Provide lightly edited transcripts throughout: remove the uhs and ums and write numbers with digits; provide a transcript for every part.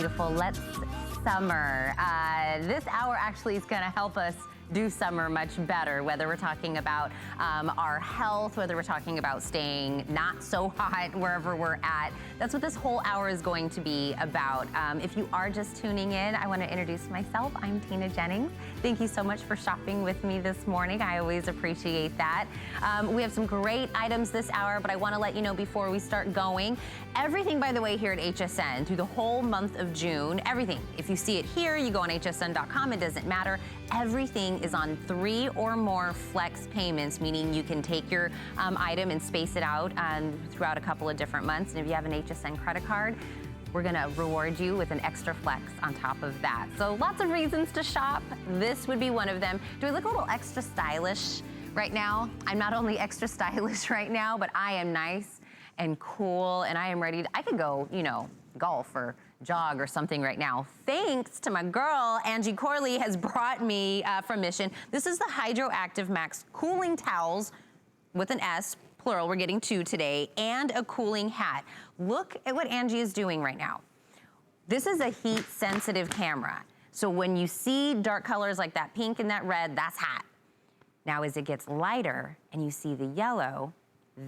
beautiful. Let's summer. This hour actually is gonna help us do summer much better, whether we're talking about our health, whether we're talking about staying not so hot wherever we're at. That's what this whole hour is going to be about. If you are just tuning in, I want to introduce myself. I'm Tina Jennings. Thank you so much for shopping with me this morning. I always appreciate that. We have some great items this hour, but I want to let you know before we start going, everything, by the way, here at HSN through the whole month of June, everything. If you see it here, you go on hsn.com, it doesn't matter. Everything is on 3 or more flex payments, meaning you can take your item and space it out throughout a couple of different months. And if you have an HSN credit card, we're gonna reward you with an extra flex on top of that. So lots of reasons to shop. This would be one of them. Do we look a little extra stylish right now? I'm not only extra stylish right now, but I am nice and cool, and I am ready I could go, you know, golf or jog or something right now. Thanks to my girl, Angie Corley has brought me from Mission. This is the Hydroactive Max cooling towels with an S, plural, we're getting 2 today, and a cooling hat. Look at what Angie is doing right now. This is a heat sensitive camera. So when you see dark colors like that pink and that red, that's hot. Now as it gets lighter and you see the yellow,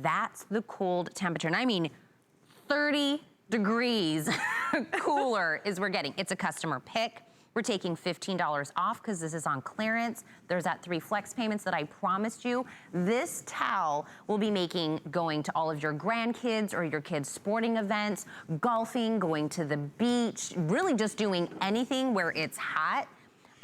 that's the cooled temperature. And I mean 30 degrees cooler is we're getting. It's a customer pick. We're taking $15 off because this is on clearance. There's that 3 flex payments that I promised you. This towel will be going to all of your grandkids or your kids' sporting events, golfing, going to the beach, really just doing anything where it's hot.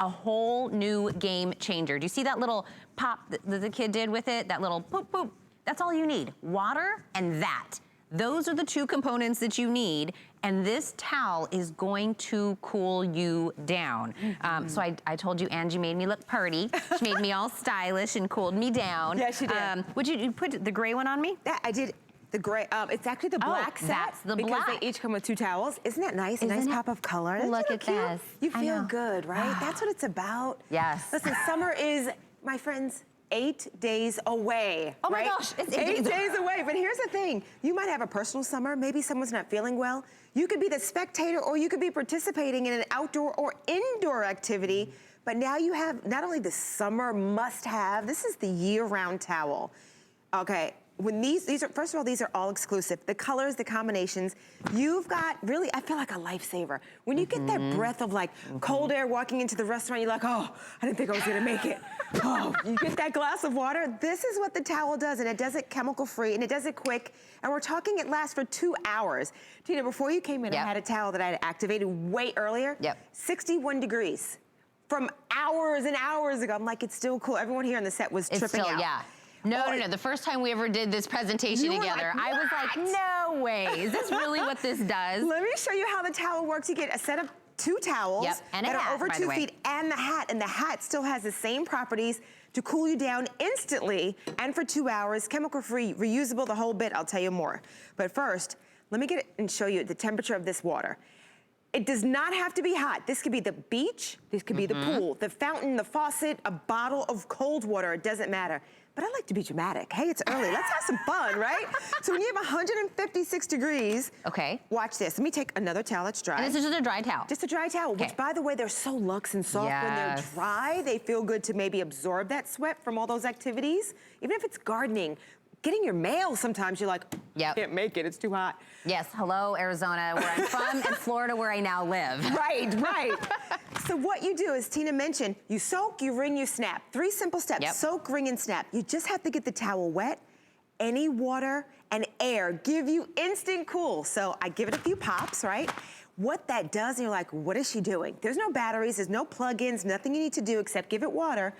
A whole new game changer. Do you see that little pop that the kid did with it? That little boop, boop. That's all you need. Water and that. Those are the 2 components that you need, and this towel is going to cool you down. So I told you Angie made me look purty. She made me all stylish and cooled me down. Yes, she did. Would you put the gray one on me? Yeah, I did. The gray, it's actually the black set. That's the because black. Because they each come with 2 towels. Isn't that nice? A nice pop of color. Look at this. You feel good, right? That's what it's about. Yes. Listen, summer is, my friends, 8 days away. Oh my gosh, it's 8 days away. But here's the thing. You might have a personal summer. Maybe someone's not feeling well. You could be the spectator or you could be participating in an outdoor or indoor activity. But now you have not only the summer must-have, this is the year-round towel. Okay. When these are, first of all, these are all exclusive. The colors, the combinations, you've got really, I feel like a lifesaver. When you get that breath of like cold air walking into the restaurant, you're like, oh, I didn't think I was gonna make it. Oh, you get that glass of water. This is what the towel does, and it does it chemical free, and it does it quick. And we're talking it lasts for 2 hours. Tina, before you came in, I had a towel that I had activated way earlier. 61 degrees from hours and hours ago. I'm like, it's still cool. Everyone here on the set was tripping out. Yeah. No. The first time we ever did this presentation together, I was like, no way. Is this really what this does? Let me show you how the towel works. You get a set of 2 towels and that are over 2 feet, and the hat still has the same properties to cool you down instantly and for 2 hours, chemical free, reusable, the whole bit. I'll tell you more. But first, let me get it and show you the temperature of this water. It does not have to be hot. This could be the beach, this could be the pool, the fountain, the faucet, a bottle of cold water, it doesn't matter. But I like to be dramatic. Hey, it's early, let's have some fun, right? So when you have 156 degrees, watch this. Let me take another towel that's dry. And this is just a dry towel. Just a dry towel, which by the way, they're so luxe and soft when they're dry. They feel good to maybe absorb that sweat from all those activities. Even if it's gardening, getting your mail, sometimes you're like, can't make it, it's too hot. Yes, hello, Arizona, where I'm from, and Florida, where I now live. Right. So what you do, as Tina mentioned, you soak, you wring, you snap. 3 simple steps, soak, wring, and snap. You just have to get the towel wet. Any water and air give you instant cool. So I give it a few pops, right? What that does, and you're like, what is she doing? There's no batteries, there's no plug-ins, nothing you need to do except give it water.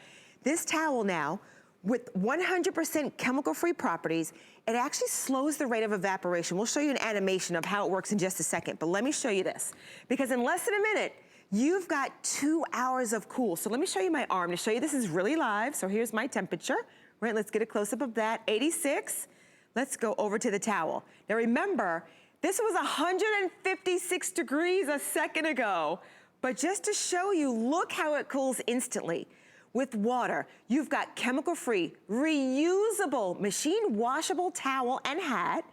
This towel now, with 100% chemical-free properties, it actually slows the rate of evaporation. We'll show you an animation of how it works in just a second, but let me show you this. Because in less than a minute, you've got 2 hours of cool. So let me show you my arm to show you this is really live. So here's my temperature, right? Let's get a close-up of that, 86. Let's go over to the towel. Now remember, this was 156 degrees a second ago, but just to show you, look how it cools instantly. With water, you've got chemical-free, reusable, machine-washable towel and hat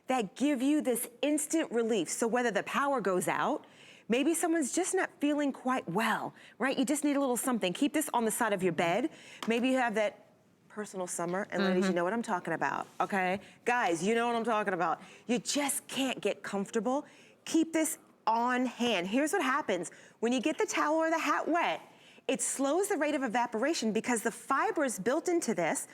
that give you this instant relief. So whether the power goes out, Maybe someone's just not feeling quite well, right? You just need a little something. Keep this on the side of your bed. Maybe you have that personal summer, and ladies, you know what I'm talking about, okay? Guys, you know what I'm talking about. You just can't get comfortable. Keep this on hand. Here's what happens. When you get the towel or the hat wet, it slows the rate of evaporation because the fibers built into this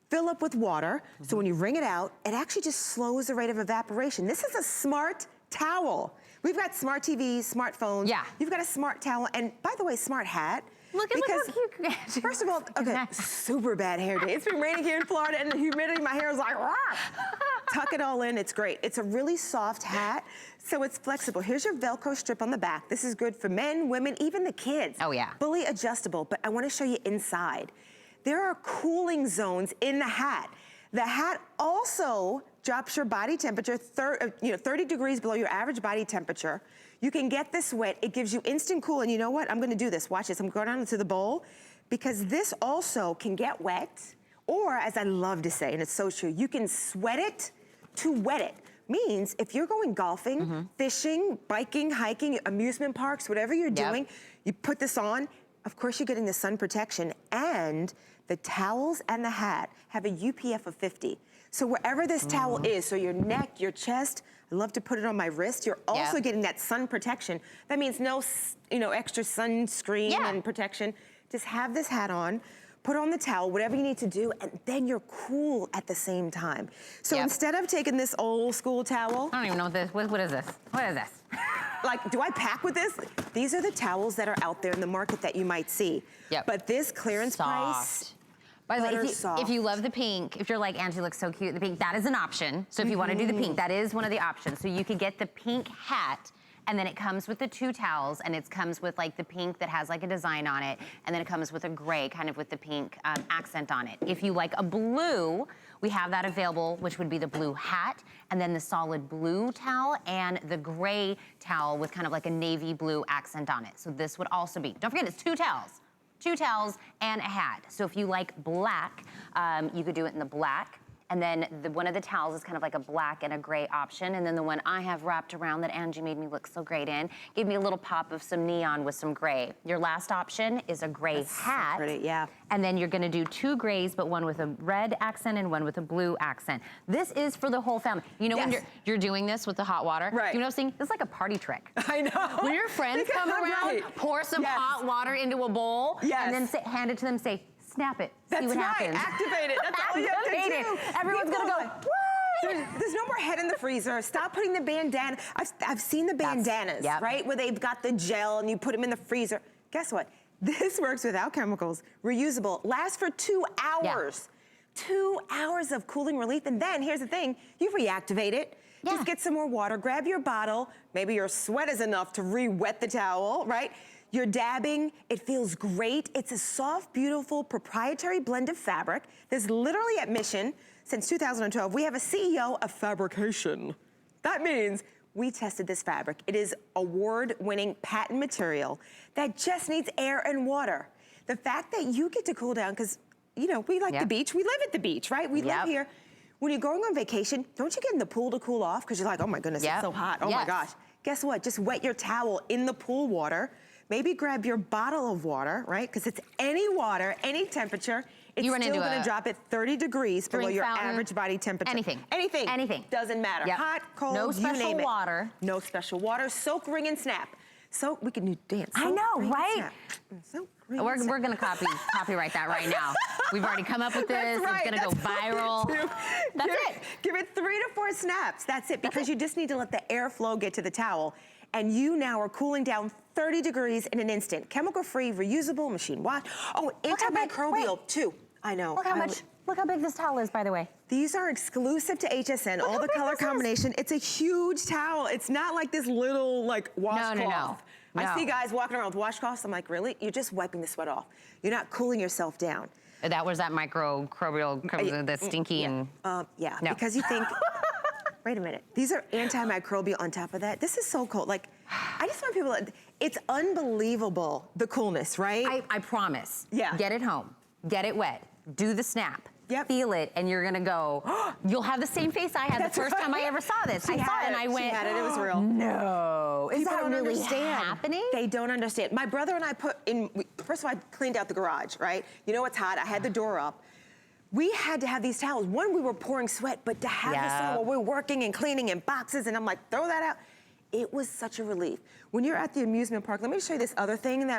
fill up with water. So when you wring it out, it actually just slows the rate of evaporation. This is a smart towel. We've got smart TVs, smartphones. Yeah. You've got a smart towel, and by the way, smart hat. Look how cute. First of all, okay, super bad hair day. It's been raining here in Florida, and the humidity, my hair is like, rah. Tuck it all in, it's great. It's a really soft hat, so it's flexible. Here's your Velcro strip on the back. This is good for men, women, even the kids. Oh yeah. Fully adjustable, but I wanna show you inside. There are cooling zones in the hat. The hat also drops your body temperature 30 degrees below your average body temperature. You can get this wet. It gives you instant cool. And you know what? I'm gonna do this. Watch this. I'm going down into the bowl because this also can get wet, or as I love to say, and it's so true, you can sweat it to wet it. Means if you're going golfing, fishing, biking, hiking, amusement parks, whatever you're doing, you put this on. Of course, you're getting the sun protection, and the towels and the hat have a UPF of 50. So wherever this towel is, so your neck, your chest, I love to put it on my wrist, you're also getting that sun protection. That means no, extra sunscreen and protection. Just have this hat on, put on the towel, whatever you need to do, and then you're cool at the same time. So instead of taking this old school towel. I don't even know what is this? What is this? Like, do I pack with this? These are the towels that are out there in the market that you might see. But this clearance price, by the way, if you love the pink, if you're like, Angie looks so cute, the pink, that is an option. So if you want to do the pink, that is one of the options. So you could get the pink hat, and then it comes with the 2 towels, and it comes with like the pink that has like a design on it, and then it comes with a gray kind of with the pink accent on it. If you like a blue, we have that available, which would be the blue hat, and then the solid blue towel, and the gray towel with kind of like a navy blue accent on it. So this would also be, don't forget, it's 2 towels. 2 towels and a hat. So if you like black, you could do it in the black. And then one of the towels is kind of like a black and a gray option. And then the one I have wrapped around that Angie made me look so great in, gave me a little pop of some neon with some gray. Your last option is a gray hat. So pretty, And then you're gonna do 2 grays, but one with a red accent and one with a blue accent. This is for the whole family. You know, when you're doing this with the hot water, you know, this is like a party trick. I know. When your friends come around, pour some hot water into a bowl, and then hand it to them, say, snap it, see what happens. Activate it. That's all you have to do. Everyone's gonna go, what? There's no more head in the freezer. Stop putting the bandana. I've seen the bandanas, right? Where they've got the gel and you put them in the freezer. Guess what? This works without chemicals, reusable, lasts for 2 hours. 2 hours of cooling relief. And then here's the thing, you reactivate it. Just get some more water, grab your bottle. Maybe your sweat is enough to re-wet the towel, right? You're dabbing, it feels great. It's a soft, beautiful, proprietary blend of fabric. There's literally at Mission, since 2012, we have a CEO of fabrication. That means we tested this fabric. It is award-winning patent material that just needs air and water. The fact that you get to cool down, because, you know, we like the beach, we live at the beach, right? We live here. When you're going on vacation, don't you get in the pool to cool off? Because you're like, oh my goodness, it's so hot, oh my gosh. Guess what? Just wet your towel in the pool water. Maybe grab your bottle of water, right? Because it's any water, any temperature. It's still gonna drop it 30 degrees below your average body temperature. Anything. Anything. Anything. Doesn't matter. Hot, cold, no you special name it. water. No special water. Soak, wring, and snap. So we can do dance. I know, right? So we're gonna copyright that right now. We've already come up with this. It's gonna go viral. That's it. Give it 3 to 4 snaps. That's it. Because you just need to let the airflow get to the towel. And you now are cooling down 30 degrees in an instant. Chemical-free, reusable, machine wash. Oh, antimicrobial too. I know. Look how big this towel is, by the way. These are exclusive to HSN. All the color combination. It's a huge towel. It's not like this little washcloth. No. I see guys walking around with washcloths. I'm like, really? You're just wiping the sweat off. You're not cooling yourself down. That was that microbial, the stinky and... because you think, wait a minute. These are antimicrobial on top of that. This is so cool. Like, I just want people, it's unbelievable, the coolness, right? I promise. Yeah. Get it home, get it wet, do the snap, feel it, and you're gonna go, oh, you'll have the same face I had the first time I ever saw this. I saw it and I went, she had it, it was real. No. Is that really happening? They don't understand. My brother and I first of all, I cleaned out the garage, right? You know it's hot, I had the door up. We had to have these towels. One, we were pouring sweat, but to have this on while we're working and cleaning in boxes, and I'm like, throw that out. It was such a relief. When you're at the amusement park, let me show you this other thing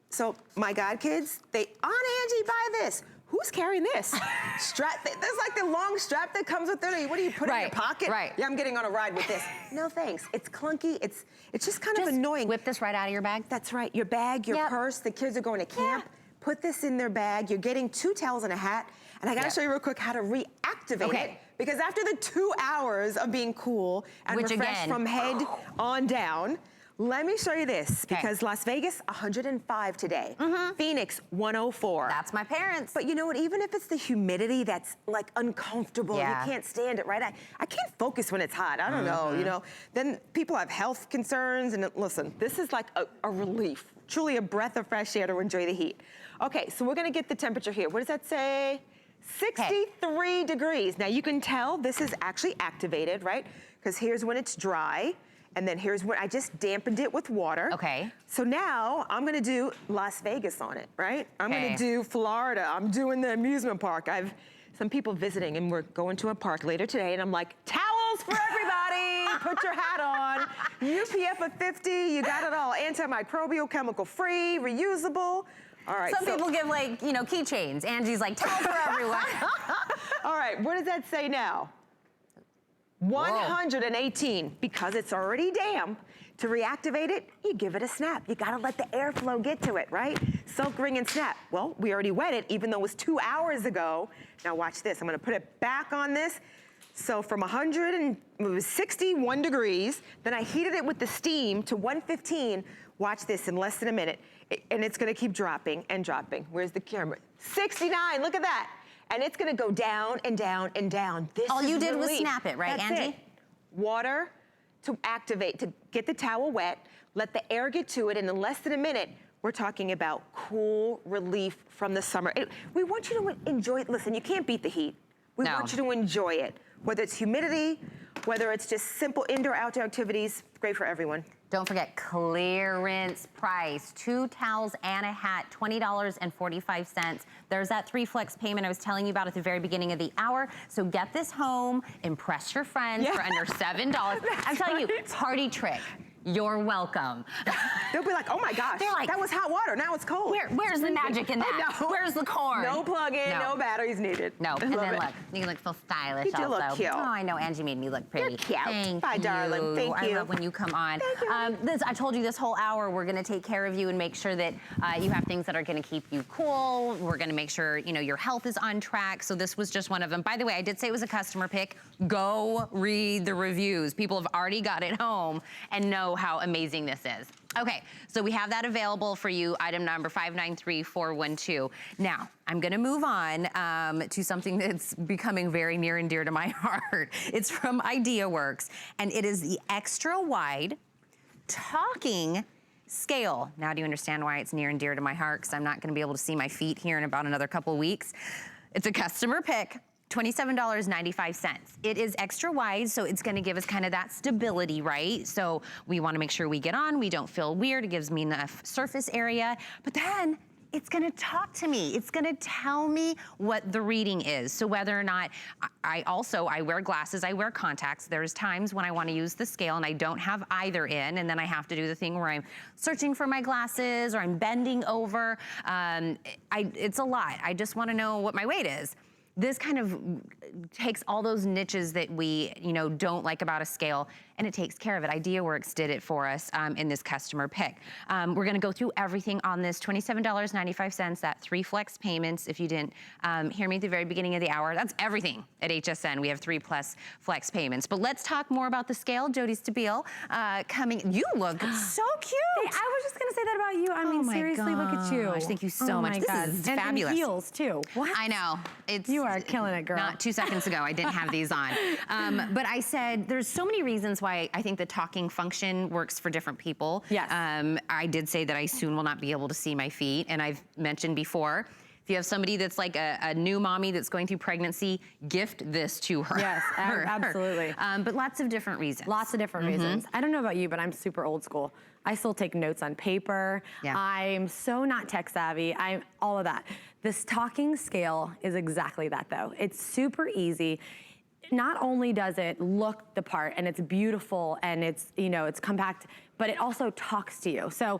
so my godkids, Aunt Angie, buy this. Who's carrying this? Strap, there's like the long strap that comes with it. What do you put in your pocket? Right. Yeah, I'm getting on a ride with this. No thanks, it's clunky, it's just kind of annoying. Whip this right out of your bag? That's right, your bag, your purse, the kids are going to camp. Put this in their bag. You're getting 2 towels and a hat. And I gotta show you real quick how to reactivate it. Because after the 2 hours of being cool and refreshed from head on down, let me show you this. Because Las Vegas, 105 today. Phoenix, 104. That's my parents. But you know what, even if it's the humidity that's like uncomfortable, you can't stand it, right? I can't focus when it's hot, I don't know, you know. Then people have health concerns, and listen, this is like a relief. Truly a breath of fresh air to enjoy the heat. Okay, so we're gonna get the temperature here. What does that say? 63 degrees. Now you can tell this is actually activated, right? Because here's when it's dry, and then here's when I just dampened it with water. Okay. So now I'm gonna do Las Vegas on it, right? I'm gonna do Florida. I'm doing the amusement park. I've some people visiting, and we're going to a park later today, and I'm like, towels for everybody. Put your hat on. UPF of 50, you got it all. Antimicrobial, chemical free, reusable. All right. Some people give like, you know, keychains. Angie's like, towels for everyone. All right, what does that say now? 118, because it's already damp. To reactivate it, you give it a snap. You gotta let the airflow get to it, right? Soak, wring, and snap. Well, we already wet it, even though it was 2 hours ago. Now watch this, I'm gonna put it back on this. So from 61 degrees, then I heated it with the steam to 115. Watch this in less than a minute. And it's gonna keep dropping and dropping. Where's the camera? 69, look at that. And it's gonna go down and down and down. This All you did relief. was snap it, right, That's Angie? It. Water to activate, to get the towel wet, let the air get to it, and in less than a minute, we're talking about cool relief from the summer. We want you to enjoy it. Listen, you can't beat the heat. We want you to enjoy it. Whether it's humidity, whether it's just simple indoor-outdoor activities, great for everyone. Don't forget, clearance price. 2 towels and a hat, $20.45. There's that 3 flex payment I was telling you about at the very beginning of the hour. So get this home, impress your friends for under $7. I'm telling you, party trick. You're welcome. They'll be like, oh my gosh, like, that was hot water, now it's cold. Where's the magic in that? No. Where's the cord? No plug-in, no batteries needed. No, and then look, you look so stylish also. You do look cute. Oh, I know, Angie made me look pretty. You're cute. Thank Bye, you. darling, thank you. I love when you come on. Thank you. I told you this whole hour, we're gonna take care of you and make sure that you have things that are gonna keep you cool. We're gonna make sure, you know, your health is on track. So this was just one of them. By the way, I did say it was a customer pick. Go read the reviews. People have already got it home and know how amazing this is. Okay, so we have that available for you, item number 593412. Now, I'm gonna move on to something that's becoming very near and dear to my heart. It's from IdeaWorks, and it is the extra wide talking scale. Now, do you understand why it's near and dear to my heart? Because I'm not gonna be able to see my feet here in about another couple of weeks. It's a customer pick. $27.95. It is extra wide, so it's gonna give us kind of that stability, right? So we wanna make sure we get on, we don't feel weird, it gives me enough surface area, but then it's gonna talk to me. It's gonna tell me what the reading is. So whether or not, I wear glasses, I wear contacts. There's times when I wanna use the scale and I don't have either in, and then I have to do the thing where I'm searching for my glasses or I'm bending over. It's a lot. I just wanna know what my weight is. This kind of takes all those niches that we, you know, don't like about a scale, and it takes care of it. IdeaWorks did it for us in this customer pick. We're gonna go through everything on this, $27.95, that 3 flex payments. If you didn't hear me at the very beginning of the hour, that's everything at HSN. We have 3+ flex payments. But let's talk more about the scale. Jody Stabile coming. You look so cute. Hey, I was just gonna say that about you. I mean, seriously, look at you. Thank you so much. This is fabulous. And heels too. What? I know. You are killing it, girl. Not 2 seconds ago, I didn't have these on. But I said, there's so many reasons why I think the talking function works for different people. Yes. I did say that I soon will not be able to see my feet, and I've mentioned before, If you have somebody that's like a new mommy that's going through pregnancy, gift this to her. Yes, absolutely. But lots of different reasons. Lots of different reasons. I don't know about you, but I'm super old school. I still take notes on paper. Yeah. I'm so not tech savvy. I'm all of that. This talking scale is exactly that though. It's super easy. Not only does it look the part and it's beautiful and it's, you know, it's compact, but it also talks to you. So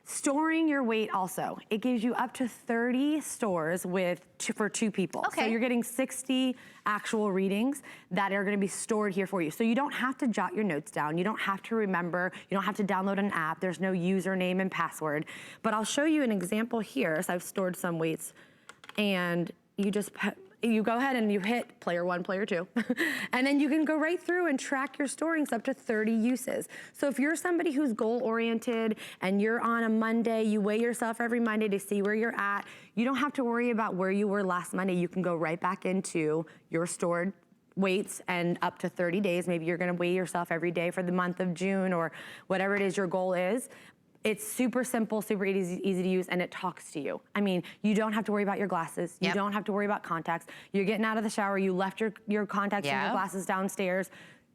storing your weight also, it gives you up to 30 stores for 2 people. Okay. So you're getting 60 actual readings that are gonna be stored here for you. So you don't have to jot your notes down. You don't have to remember. You don't have to download an app. There's no username and password. But I'll show you an example here. So I've stored some weights and you go ahead and you hit player 1, player 2, and then you can go right through and track your storings up to 30 uses. So if you're somebody who's goal-oriented and you're on a Monday, you weigh yourself every Monday to see where you're at, you don't have to worry about where you were last Monday. You can go right back into your stored weights and up to 30 days. Maybe you're gonna weigh yourself every day for the month of June or whatever it is your goal is. It's super simple, super easy to use, and it talks to you. I mean, you don't have to worry about your glasses. You don't have to worry about contacts. You're getting out of the shower, you left your contacts and your glasses downstairs.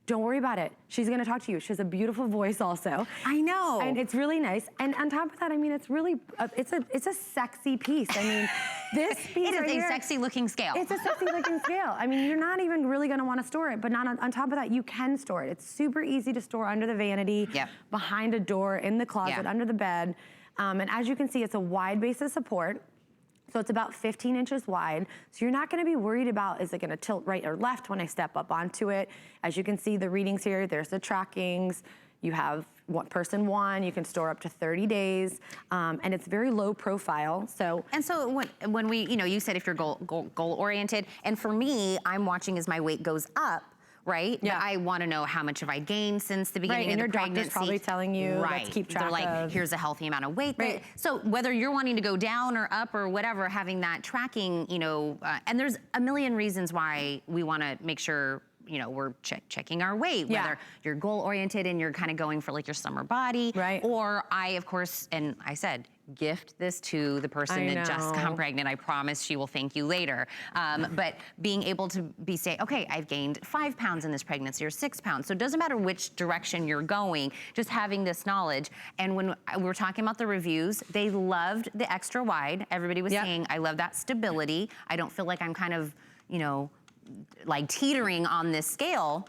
Don't worry about it. She's gonna talk to you. She has a beautiful voice also. I know. And it's really nice. And on top of that, I mean, it's really, it's a sexy piece. I mean, this piece It is a sexy looking scale. It's a sexy looking scale. I mean, you're not even really gonna wanna store it, but not on top of that, you can store it. It's super easy to store under the vanity, behind a door, in the closet, under the bed. And as you can see, it's a wide base of support. So it's about 15 inches wide. So you're not gonna be worried about, is it gonna tilt right or left when I step up onto it? As you can see the readings here, there's the trackings. You have person 1, you can store up to 30 days, and it's very low profile. So when we, you know, you said if you're goal oriented, and for me, I'm watching as my weight goes up, right? Yeah. But I want to know how much have I gained since the beginning of the pregnancy. And your doctor's probably telling you, let's keep track They're like, of. here's a healthy amount of weight. Right. So whether you're wanting to go down or up or whatever, having that tracking, you know, and there's a million reasons why we want to make sure, you know, we're checking our weight, whether you're goal oriented and you're kind of going for like your summer body, or I, of course, and I said, gift this to the person that just got pregnant. I promise she will thank you later. But being able to say, okay, I've gained 5 pounds in this pregnancy or 6 pounds. So it doesn't matter which direction you're going, just having this knowledge. And when we were talking about the reviews, they loved the extra wide. Everybody was saying, I love that stability. I don't feel like I'm kind of, you know, like teetering on this scale.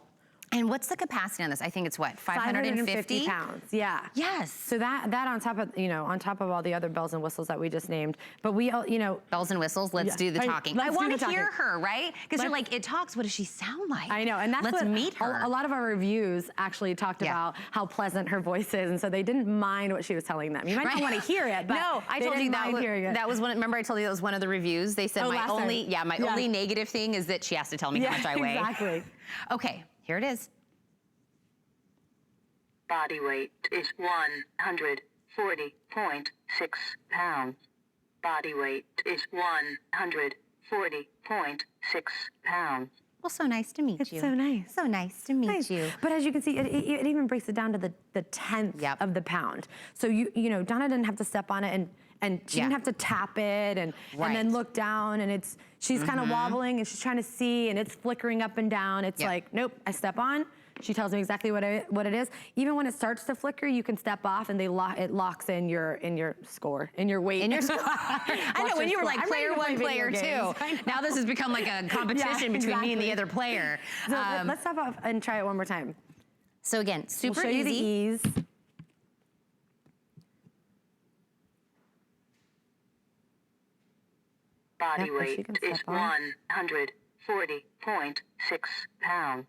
And what's the capacity on this? I think it's what, 550 pounds, yeah. Yes. So that on top of, you know, on top of all the other bells and whistles that we just named, but we all, you know. Bells and whistles, let's do the talking. I want to hear her, right? Because you're like, it talks, what does she sound like? I know, and that's let's meet her. A lot of our reviews actually talked about how pleasant her voice is, and so they didn't mind what she was telling them. You might not want to hear it, but no, I told you that was one, remember I told you that was one of the reviews? They said my only negative thing is that she has to tell me how much I weigh. Exactly. Okay, here it is. Body weight is 140.6 pounds. Body weight is 140.6 pounds. Well, so nice to meet you. It's so nice. So nice to meet you. But as you can see, it even breaks it down to the tenth of the pound. So you know, Donna didn't have to step on it and she didn't have to tap it and then look down and she's kind of wobbling and she's trying to see and it's flickering up and down. It's like, nope, I step on. She tells me exactly what it is. Even when it starts to flicker, you can step off and it locks in your score, in your weight. In your score. I know, when you were like player 1, player 2. Now this has become like a competition between me and the other player. So let's stop off and try it one more time. So again, super we'll show easy. You the ease. Body weight is 140.6 pounds.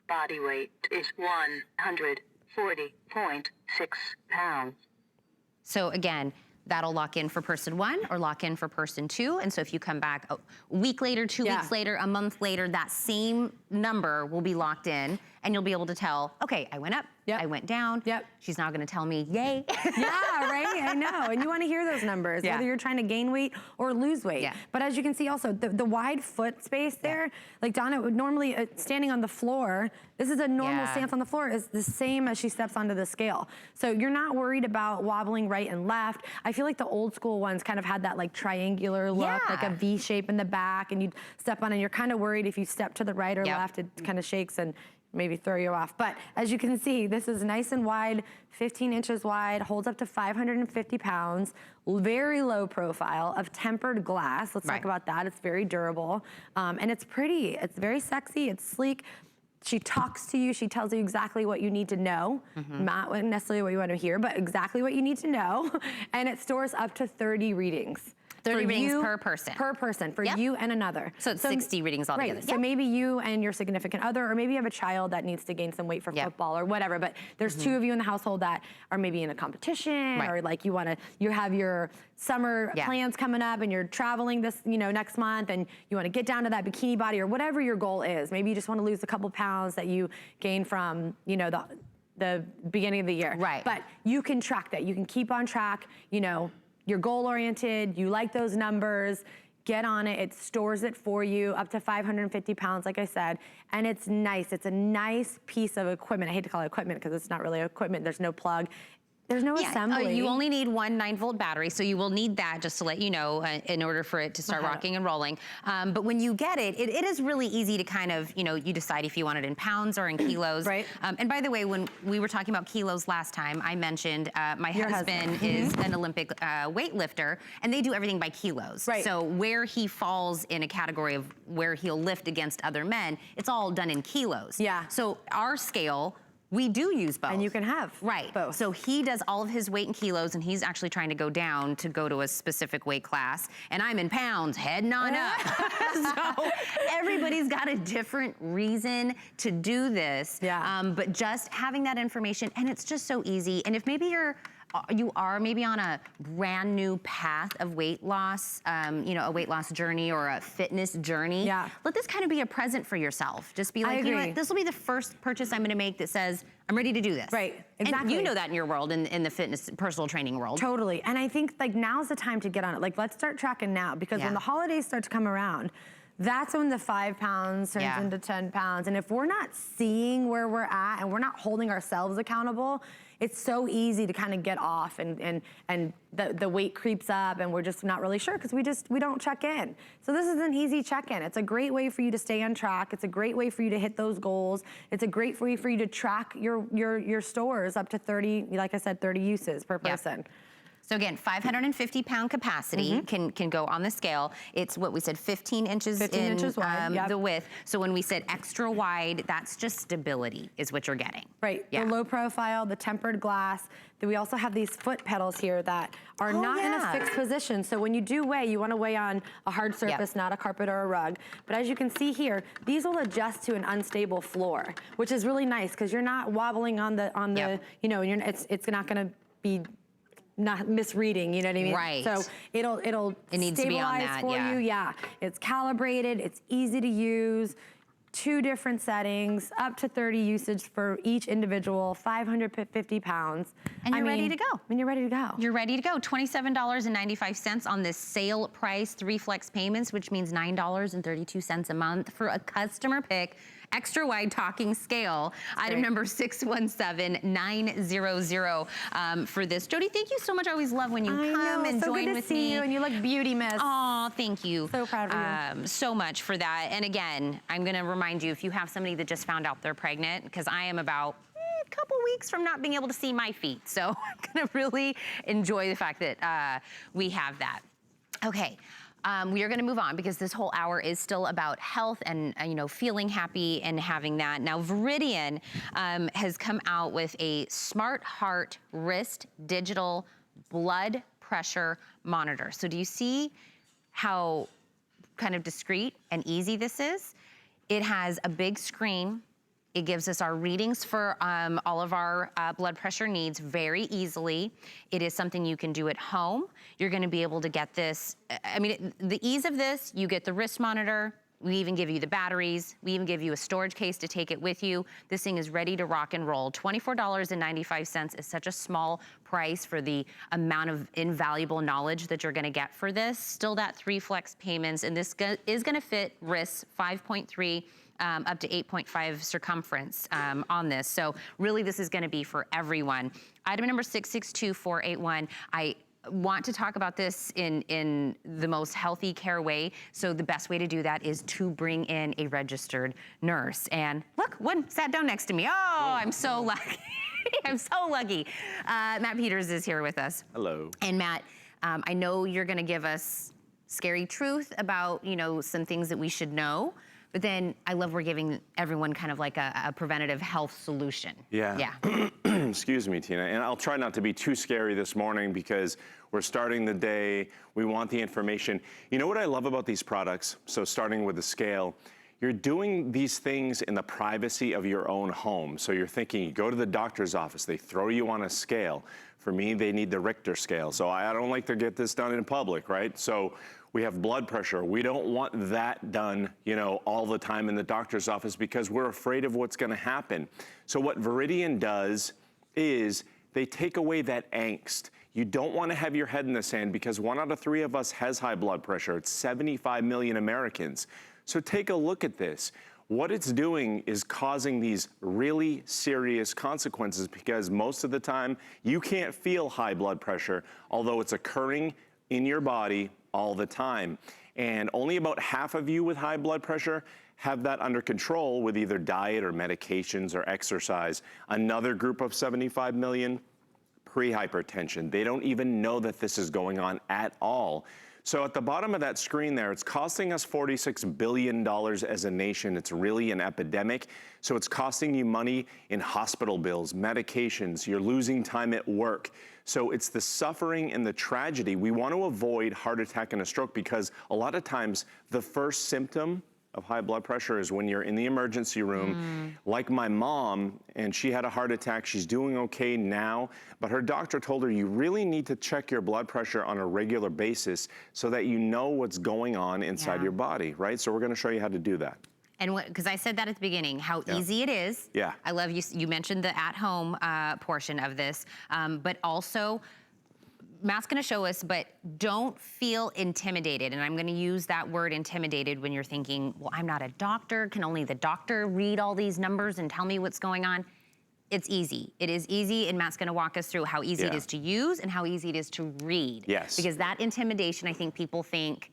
Body weight is 140.6 pounds. So again, that'll lock in for person 1 or lock in for person 2. And so if you come back a week later, 2 weeks later, a month later, that same number will be locked in and you'll be able to tell, okay, I went up, I went down. She's not gonna tell me, yay. Yeah, right, I know. And you wanna hear those numbers, whether you're trying to gain weight or lose weight. But as you can see also, the wide foot space there, like Donna would normally, standing on the floor, this is a normal stance on the floor, is the same as she steps onto the scale. So you're not worried about wobbling right and left. I feel like the old school ones kind of had that like triangular look, like a V shape in the back, and you'd step on and you're kind of worried if you step to the right or left, it kind of shakes and maybe throw you off. But as you can see, this is nice and wide, 15 inches wide, holds up to 550 pounds, very low profile of tempered glass. Let's talk about that. It's very durable. And it's pretty, it's very sexy, it's sleek. She talks to you, she tells you exactly what you need to know, not necessarily what you want to hear, but exactly what you need to know. And it stores up to 30 readings. 30 readings per person. Per person, for you and another. So it's 60 readings altogether. Right, so maybe you and your significant other, or maybe you have a child that needs to gain some weight for football or whatever, but there's two of you in the household that are maybe in a competition, or like you have your summer plans coming up and you're traveling this, next month, and you wanna get down to that bikini body or whatever your goal is. Maybe you just wanna lose a couple pounds that you gained from, the beginning of the year. Right. But you can track that. You can keep on track, you're goal-oriented, you like those numbers, get on it, it stores it for you, up to 550 pounds, like I said, and it's nice. It's a nice piece of equipment. I hate to call it equipment because it's not really equipment, there's no plug. There's no assembly. You only need one 9-volt battery, so you will need that, just to let you know, in order for it to start rocking and rolling. But when you get it, it is really easy to kind of, you decide if you want it in pounds or in kilos. Right. And by the way, when we were talking about kilos last time, I mentioned my husband is an Olympic weightlifter, and they do everything by kilos. Right. So where he falls in a category of where he'll lift against other men, it's all done in kilos. Yeah. So our scale, we do use both. And you can have both. So he does all of his weight in kilos, and he's actually trying to go down to go to a specific weight class. And I'm in pounds, heading on up. So everybody's got a different reason to do this. But just having that information, and it's just so easy. And if maybe you are maybe on a brand new path of weight loss, a weight loss journey or a fitness journey, let this kind of be a present for yourself. Just be like, you know what, this will be the first purchase I'm gonna make that says, I'm ready to do this. Right, exactly. And you know that in your world, in the fitness, personal training world. Totally, and I think like now's the time to get on it. Like let's start tracking now, because when the holidays start to come around, that's when the 5 pounds turns into 10 pounds. And if we're not seeing where we're at and we're not holding ourselves accountable, it's so easy to kind of get off and the weight creeps up and we're just not really sure because we don't check in. So this is an easy check-in. It's a great way for you to stay on track. It's a great way for you to hit those goals. It's a great way for you to track your stores up to 30, like I said, 30 uses per person. So again, 550-pound capacity can go on the scale. It's what we said, 15 inches wide, the width. So when we said extra wide, that's just stability is what you're getting. Right, the low profile, the tempered glass. Then we also have these foot pedals here that are not in a fixed position. So when you do weigh, you want to weigh on a hard surface, not a carpet or a rug. But as you can see here, these will adjust to an unstable floor, which is really nice because you're not wobbling on the it's not going to be not misreading, you know what I mean? Right. So it needs to be on that, for you. It's calibrated, it's easy to use, 2 different settings, up to 30 usage for each individual, 550 pounds. And you're ready to go. And you're ready to go. You're ready to go. $27.95 on this sale price, 3 flex payments, which means $9.32 a month for a customer pick, extra wide talking scale. Item number 617900 for this. Jody, thank you so much. I always love when you come and join with me. So good to see you, and you look beauty, miss. Oh, thank you. So proud of you. So much for that. And again, I'm gonna remind you, if you have somebody that just found out they're pregnant, because I am about a couple weeks from not being able to see my feet. So I'm gonna really enjoy the fact that we have that. Okay. We are going to move on because this whole hour is still about health and feeling happy and having that. Now, Veridian has come out with a Smart Heart Wrist Digital Blood Pressure Monitor. So do you see how kind of discreet and easy this is? It has a big screen. It gives us our readings for all of our blood pressure needs very easily. It is something you can do at home. You're gonna be able to get this, the ease of this, you get the wrist monitor, We even give you the batteries. We even give you a storage case to take it with you. This thing is ready to rock and roll. $24.95 is such a small price for the amount of invaluable knowledge that you're gonna get for this. Still that 3 flex payments, and this is gonna fit wrists 5.3 up to 8.5 circumference on this. So really this is gonna be for everyone. Item number 662481, I want to talk about this in the most healthy care way. So the best way to do that is to bring in a registered nurse. And look, one sat down next to me. Oh, I'm so lucky. I'm so lucky. Matt Peters is here with us. Hello. And Matt, I know you're gonna give us scary truth about, you know, some things that we should know. But then I love we're giving everyone kind of like a preventative health solution. Yeah. Excuse me, Tina. And I'll try not to be too scary this morning because we're starting the day. We want the information. You know what I love about these products? So starting with the scale, you're doing these things in the privacy of your own home. So you're thinking, you go to the doctor's office, they throw you on a scale. For me, they need the Richter scale. So I don't like to get this done in public, right? So we have blood pressure. We don't want that done, you know, all the time in the doctor's office because we're afraid of what's gonna happen. So what Veridian does is they take away that angst. You don't wanna have your head in the sand because 1 out of 3 of us has high blood pressure. It's 75 million Americans. So take a look at this. What it's doing is causing these really serious consequences because most of the time you can't feel high blood pressure, although it's occurring in your body all the time. And only about half of you with high blood pressure have that under control with either diet or medications or exercise. Another group of 75 million, pre-hypertension. They don't even know that this is going on at all. So at the bottom of that screen there, it's costing us $46 billion as a nation. It's really an epidemic. So it's costing you money in hospital bills, medications, you're losing time at work. So it's the suffering and the tragedy. We want to avoid heart attack and a stroke because a lot of times the first symptom of high blood pressure is when you're in the emergency room, like my mom, and she had a heart attack. She's doing okay now, but her doctor told her you really need to check your blood pressure on a regular basis so that you know what's going on inside your body, right? So we're gonna show you how to do that. And because I said that at the beginning, how easy it is. Yeah. I love you mentioned the at-home portion of this, but also, Matt's gonna show us, but don't feel intimidated. And I'm gonna use that word intimidated when you're thinking, well, I'm not a doctor. Can only the doctor read all these numbers and tell me what's going on? It's easy. It is easy, and Matt's gonna walk us through how easy it is to use and how easy it is to read. Yes. Because that intimidation, I think people think,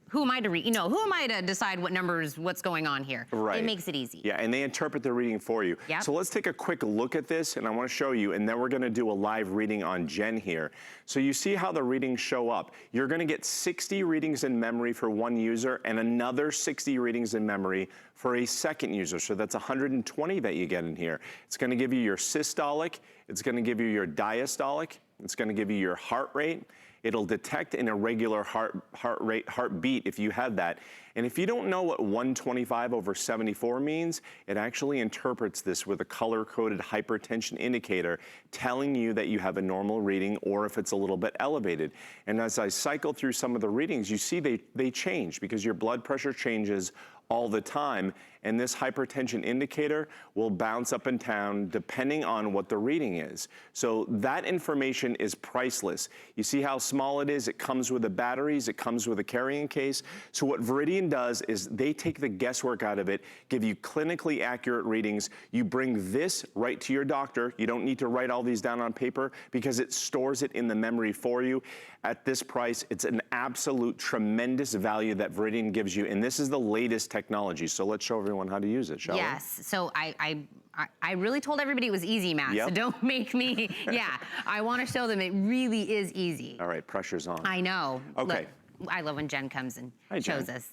who am I to read? You know, who am I to decide what numbers, what's going on here? Right. It makes it easy. Yeah, and they interpret the reading for you. Yep. So let's take a quick look at this, and I want to show you, and then we're going to do a live reading on Jen here. So you see how the readings show up. You're going to get 60 readings in memory for one user and another 60 readings in memory for a second user. So that's 120 that you get in here. It's going to give you your systolic, it's going to give you your diastolic, it's going to give you your heart rate. It'll detect an irregular heartbeat if you have that. And if you don't know what 125/74 means, it actually interprets this with a color-coded hypertension indicator telling you that you have a normal reading or if it's a little bit elevated. And as I cycle through some of the readings, you see they change because your blood pressure changes all the time. And this hypertension indicator will bounce up and down depending on what the reading is. So that information is priceless. You see how small it is? It comes with the batteries, it comes with a carrying case. So what Veridian does is they take the guesswork out of it, give you clinically accurate readings. You bring this right to your doctor. You don't need to write all these down on paper because it stores it in the memory for you. At this price, it's an absolute tremendous value that Veridian gives you. And this is the latest technology. So let's show everyone how to use it, shall we? Yes, so I really told everybody it was easy, Matt, so don't make me, I wanna show them it really is easy. All right, pressure's on. I know. Okay. Look, I love when Jen comes and shows us.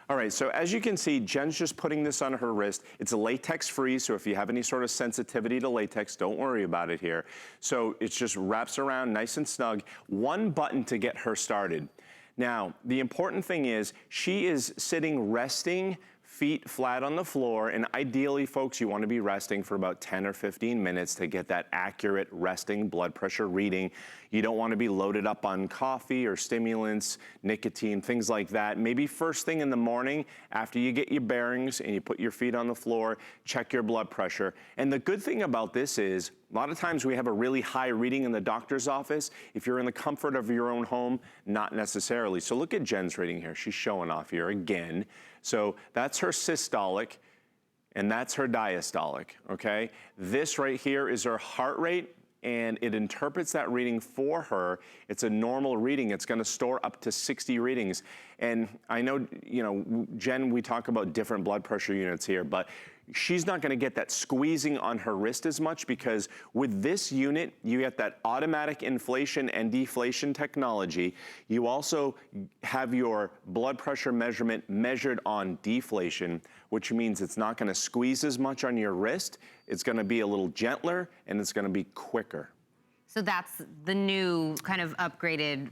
All right, so as you can see, Jen's just putting this on her wrist. It's latex free, so if you have any sort of sensitivity to latex, don't worry about it here. So it just wraps around nice and snug. One button to get her started. Now, the important thing is she is sitting resting feet flat on the floor, and ideally, folks, you want to be resting for about 10 or 15 minutes to get that accurate resting blood pressure reading. You don't want to be loaded up on coffee or stimulants, nicotine, things like that. Maybe first thing in the morning, after you get your bearings and you put your feet on the floor, check your blood pressure. And the good thing about this is, a lot of times we have a really high reading in the doctor's office. If you're in the comfort of your own home, not necessarily. So look at Jen's reading here. She's showing off here again. So that's her systolic, and that's her diastolic, okay? This right here is her heart rate, and it interprets that reading for her. It's a normal reading. It's gonna store up to 60 readings. And I know, you know, Jen, we talk about different blood pressure units here, but she's not gonna get that squeezing on her wrist as much, because with this unit, you get that automatic inflation and deflation technology. You also have your blood pressure measurement measured on deflation, which means it's not gonna squeeze as much on your wrist. It's gonna be a little gentler, and it's gonna be quicker. So that's the new kind of upgraded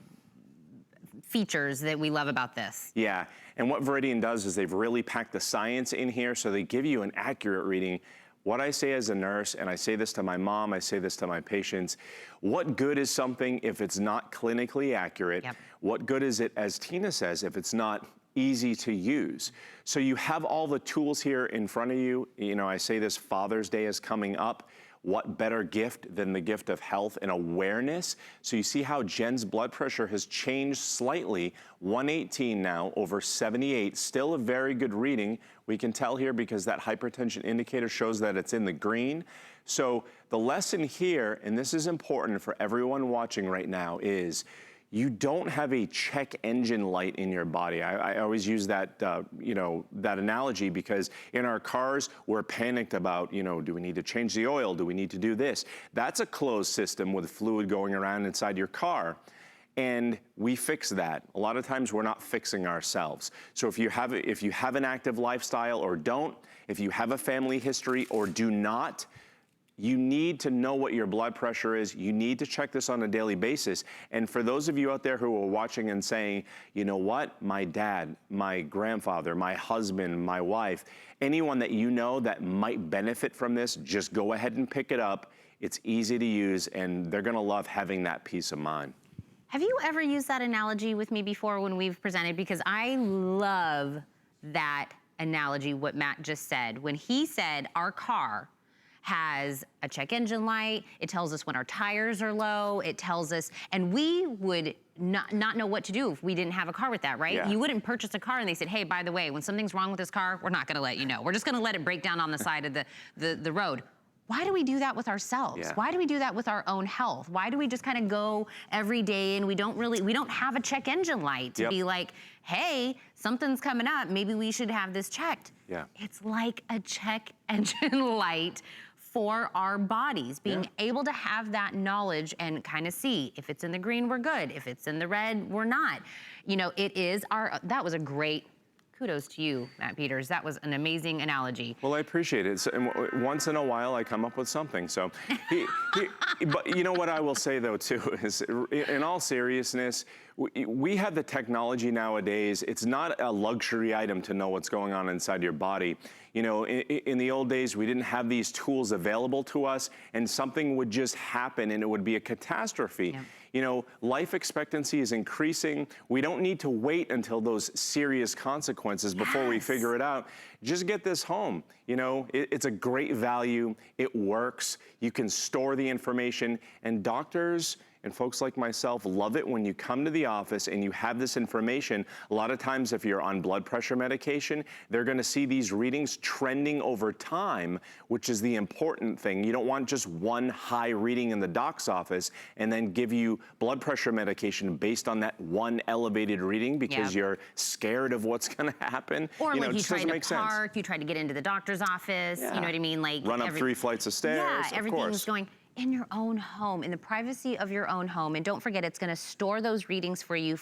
features that we love about this. Yeah, and what Veridian does is they've really packed the science in here, so they give you an accurate reading. What I say as a nurse, and I say this to my mom, I say this to my patients, what good is something if it's not clinically accurate? Yep. What good is it, as Tina says, if it's not easy to use? So you have all the tools here in front of you. You know, I say this, Father's Day is coming up. What better gift than the gift of health and awareness? So you see how Jen's blood pressure has changed slightly, 118 now over 78, still a very good reading. We can tell here because that hypertension indicator shows that it's in the green. So the lesson here, and this is important for everyone watching right now, is you don't have a check engine light in your body. I always use that, you know, that analogy, because in our cars, we're panicked about, you know, do we need to change the oil? Do we need to do this? That's a closed system with fluid going around inside your car. And we fix that. A lot of times we're not fixing ourselves. So if you have an active lifestyle or don't, if you have a family history or do not, you need to know what your blood pressure is. You need to check this on a daily basis. And for those of you out there who are watching and saying, you know what, my dad, my grandfather, my husband, my wife, anyone that you know that might benefit from this, just go ahead and pick it up. It's easy to use, and they're gonna love having that peace of mind. Have you ever used that analogy with me before when we've presented? Because I love that analogy, what Matt just said. When he said our car has a check engine light, it tells us when our tires are low, it tells us, and we would not know what to do if we didn't have a car with that, right? Yeah. You wouldn't purchase a car and they said, hey, by the way, when something's wrong with this car, we're not gonna let you know. We're just gonna let it break down on the side of the road. Why do we do that with ourselves? Yeah. Why do we do that with our own health? Why do we just kind of go every day and we don't have a check engine light to be like, hey, something's coming up, maybe we should have this checked. Yeah. It's like a check engine light for our bodies, being able to have that knowledge and kind of see if it's in the green, we're good. If it's in the red, we're not. You know, that was a great, kudos to you, Matt Peters. That was an amazing analogy. Well, I appreciate it. So, and once in a while, I come up with something. So, but you know what I will say though too is, in all seriousness, we have the technology nowadays. It's not a luxury item to know what's going on inside your body. You know, in the old days, we didn't have these tools available to us, and something would just happen and it would be a catastrophe. Yeah. You know, life expectancy is increasing. We don't need to wait until those serious consequences before we figure it out. Just get this home. You know, it's a great value. It works. You can store the information, and doctors and folks like myself love it when you come to the office and you have this information. A lot of times if you're on blood pressure medication, they're gonna see these readings trending over time, which is the important thing. You don't want just one high reading in the doc's office and then give you blood pressure medication based on that one elevated reading because you're scared of what's gonna happen. Or you like know, you tried to park, sense. you tried to get into the doctor's office, you know what I mean? Like run up 3 flights of stairs, yeah, everything's going. in your own home, in the privacy of your own home. And don't forget, it's gonna store those readings for you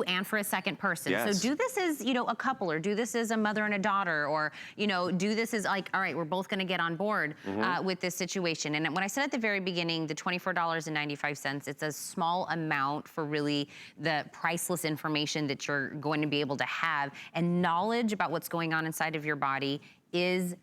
and for a second person. Yes. So do this as, you know, a couple, or do this as a mother and a daughter, or, you know, do this as like, all right, we're both gonna get on board with this situation. And when I said at the very beginning, the $24.95, it's a small amount for really the priceless information that you're going to be able to have, and knowledge about what's going on inside of your body is,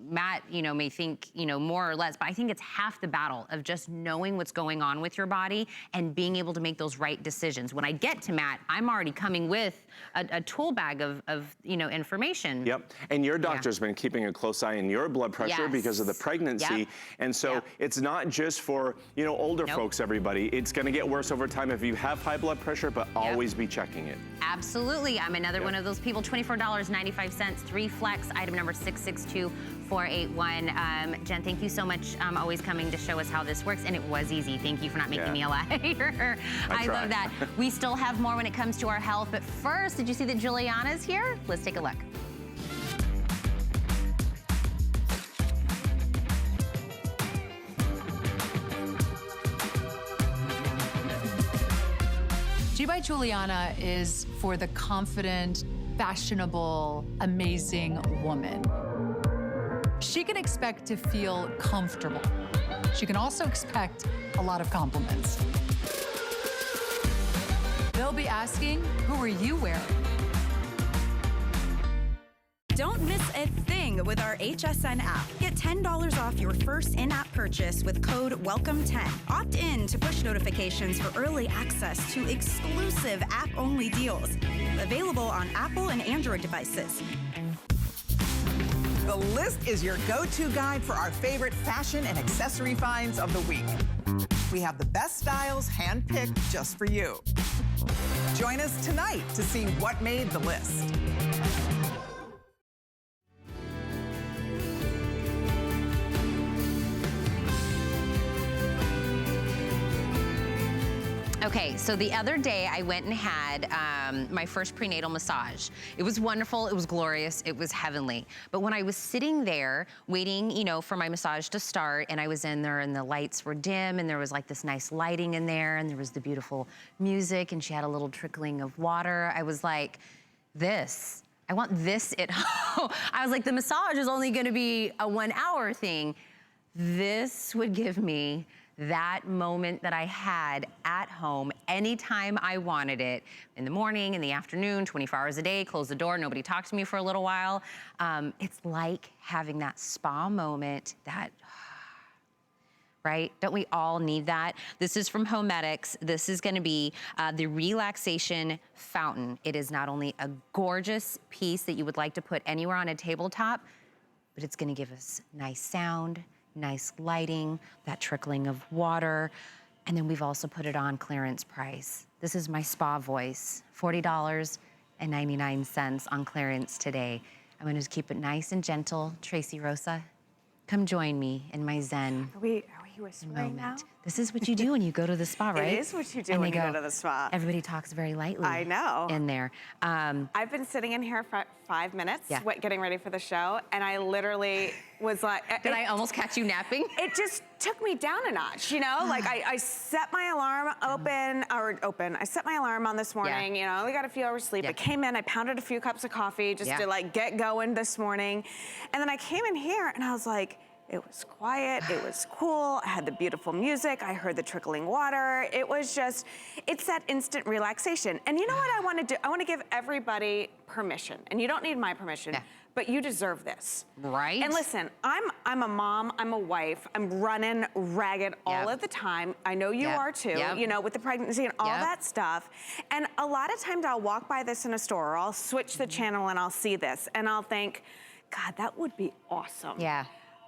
Matt, you know, may think, you know, more or less, but I think it's half the battle of just knowing what's going on with your body and being able to make those right decisions. When I get to Matt, I'm already coming with a tool bag of you know, information. Yep, and your doctor's been keeping a close eye on your blood pressure because of the pregnancy. And so it's not just for, you know, older folks, everybody. It's gonna get worse over time if you have high blood pressure, but always be checking it. Absolutely, I'm another one of those people. $24.95, 3 Flex, item number 662481. Jen, thank you so much, always coming to show us how this works, and it was easy. Thank you for not making me a liar. I love that. We still have more when it comes to our health, but first, did you see that Juliana's here? Let's take a look. G by Juliana is for the confident, fashionable, amazing woman. She can expect to feel comfortable. She can also expect a lot of compliments. They'll be asking, who are you wearing? Don't miss a thing with our HSN app. Get $10 off your first in-app purchase with code WELCOME10. Opt in to push notifications for early access to exclusive app-only deals. Available on Apple and Android devices. The list is your go-to guide for our favorite fashion and accessory finds of the week. We have the best styles handpicked just for you. Join us tonight to see what made the list. Okay, so the other day I went and had my first prenatal massage. It was wonderful, it was glorious, it was heavenly. But when I was sitting there waiting, you know, for my massage to start, and I was in there and the lights were dim and there was like this nice lighting in there and there was the beautiful music and she had a little trickling of water, I was like, I want this at home. I was like, the massage is only gonna be a 1 hour thing. This would give me that moment that I had at home anytime I wanted it, in the morning, in the afternoon, 24 hours a day, close the door, nobody talked to me for a little while. It's like having that spa moment, that, right? Don't we all need that? This is from Homedics. This is gonna be the relaxation fountain. It is not only a gorgeous piece that you would like to put anywhere on a tabletop, but it's gonna give us nice sound, nice lighting, that trickling of water, and then we've also put it on clearance price. This is my spa voice, $40.99 on clearance today. I'm gonna keep it nice and gentle. Tracy Rosa, come join me in my zen Are we whispering now? This is what you do when you go to the spa, right? It is what you do when you go to the spa. Everybody talks very lightly. I know. In there. I've been sitting in here for 5 minutes, getting ready for the show, and I literally was like... Did I almost catch you napping? It just took me down a notch, you know? Like, I set my alarm I set my alarm on this morning, you know, I only got a few hours sleep. I came in, I pounded a few cups of coffee just to, like, get going this morning. And then I came in here, and I was like, it was quiet, it was cool, I had the beautiful music, I heard the trickling water. It was just, it's that instant relaxation. And you know what I want to do? I want to give everybody permission. And you don't need my permission, but you deserve this. Right. And listen, I'm a mom, I'm a wife, I'm running ragged all of the time. I know you are too, you know, with the pregnancy and all that stuff. And a lot of times I'll walk by this in a store, or I'll switch the channel and I'll see this, and I'll think, God, that would be awesome. Yeah.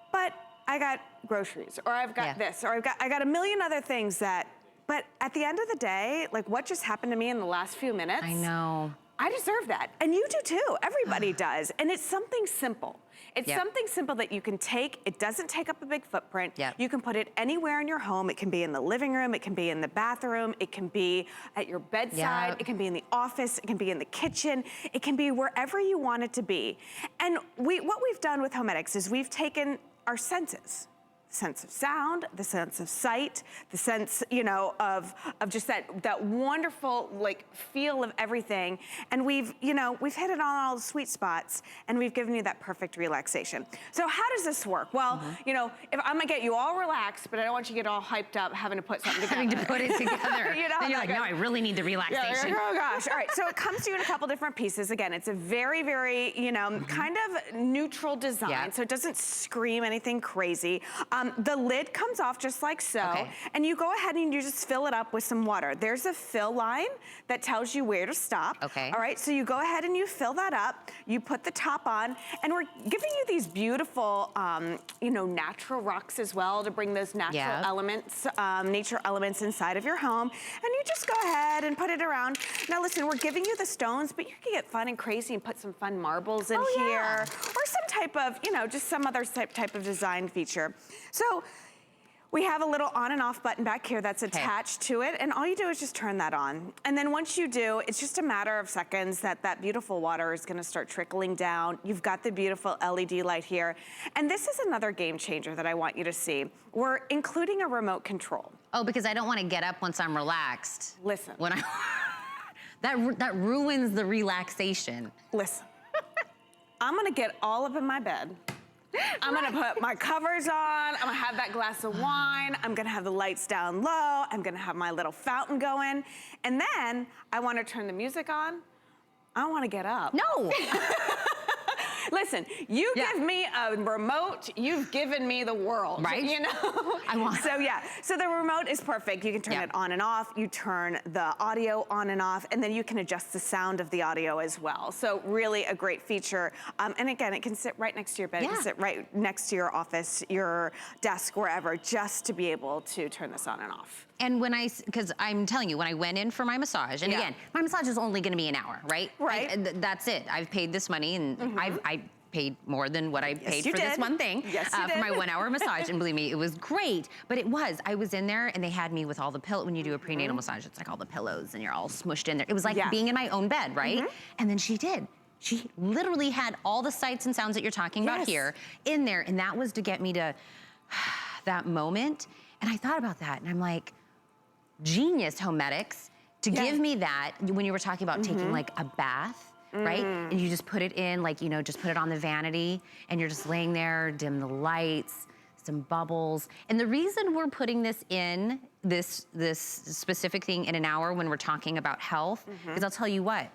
But I got groceries, or I've got this, or I got a million other things that, but at the end of the day, like what just happened to me in the last few minutes. I know. I deserve that, and you do too, everybody does. And it's something simple. It's something simple that you can take, it doesn't take up a big footprint. You can put it anywhere in your home. It can be in the living room, it can be in the bathroom, it can be at your bedside, it can be in the office, it can be in the kitchen, it can be wherever you want it to be. And what we've done with Homedics is we've taken our senses, sense of sound, the sense of sight, the sense, you know, of just that wonderful like feel of everything. And we've hit it on all the sweet spots, and we've given you that perfect relaxation. So how does this work? Well, you know, if I'm gonna get you all relaxed, but I don't want you to get all hyped up having to put something together. Having to put it together. You know, then you're like, no, I really need the relaxation. Yeah, oh gosh. All right, so it comes to you in a couple different pieces. Again, it's a very, very, you know, kind of neutral design, so it doesn't scream anything crazy. The lid comes off just like so, and you go ahead and you just fill it up with some water. There's a fill line that tells you where to stop. Okay. All right, so you go ahead and you fill that up, you put the top on, and we're giving you these beautiful, you know, natural rocks as well to bring those natural elements, nature elements inside of your home. And you just go ahead and put it around. Now listen, we're giving you the stones, but you can get fun and crazy and put some fun marbles in here, or some type of, you know, just some other type of design feature. So we have a little on and off button back here that's attached to it, and all you do is just turn that on. And then once you do, it's just a matter of seconds that beautiful water is gonna start trickling down. You've got the beautiful LED light here. And this is another game changer that I want you to see. We're including a remote control. Oh, because I don't want to get up once I'm relaxed. Listen. When I that ruins the relaxation. Listen. I'm gonna get all up in my bed. I'm gonna put my covers on, I'm gonna have that glass of wine, I'm gonna have the lights down low, I'm gonna have my little fountain going, and then I wanna turn the music on. I don't wanna get up. No! Listen, you give me a remote, you've given me the world. Right? You know? I want. So yeah, so the remote is perfect. You can turn it on and off, you turn the audio on and off, and then you can adjust the sound of the audio as well. So really a great feature. And again, it can sit right next to your bed, it can sit right next to your office, your desk, wherever, just to be able to turn this on and off. And when because I'm telling you, when I went in for my massage, and again, my massage is only gonna be an hour, right? Right. That's it. I've paid this money, and I paid more than what I paid for this one thing for my 1 hour massage. And believe me, it was great. But I was in there, and they had me with all the pillows. When you do a prenatal massage, it's like all the pillows, and you're all smushed in there. It was like being in my own bed, right? And then she literally had all the sights and sounds that you're talking about here in there, and that was to get me to that moment. And I thought about that, and I'm like, genius, Homedics, to give me that when you were talking about taking like a bath, right? And you just put it in, like, you know, just put it on the vanity, and you're just laying there, dim the lights, some bubbles. And the reason we're putting this in, this specific thing in an hour when we're talking about health, is I'll tell you what,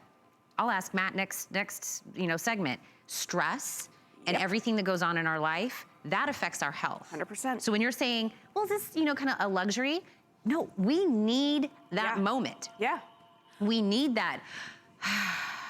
I'll ask Matt next you know, segment, stress and everything that goes on in our life, that affects our health. 100%. So when you're saying, well, is this, you know, kind of a luxury? No, we need that moment. Yeah. We need that.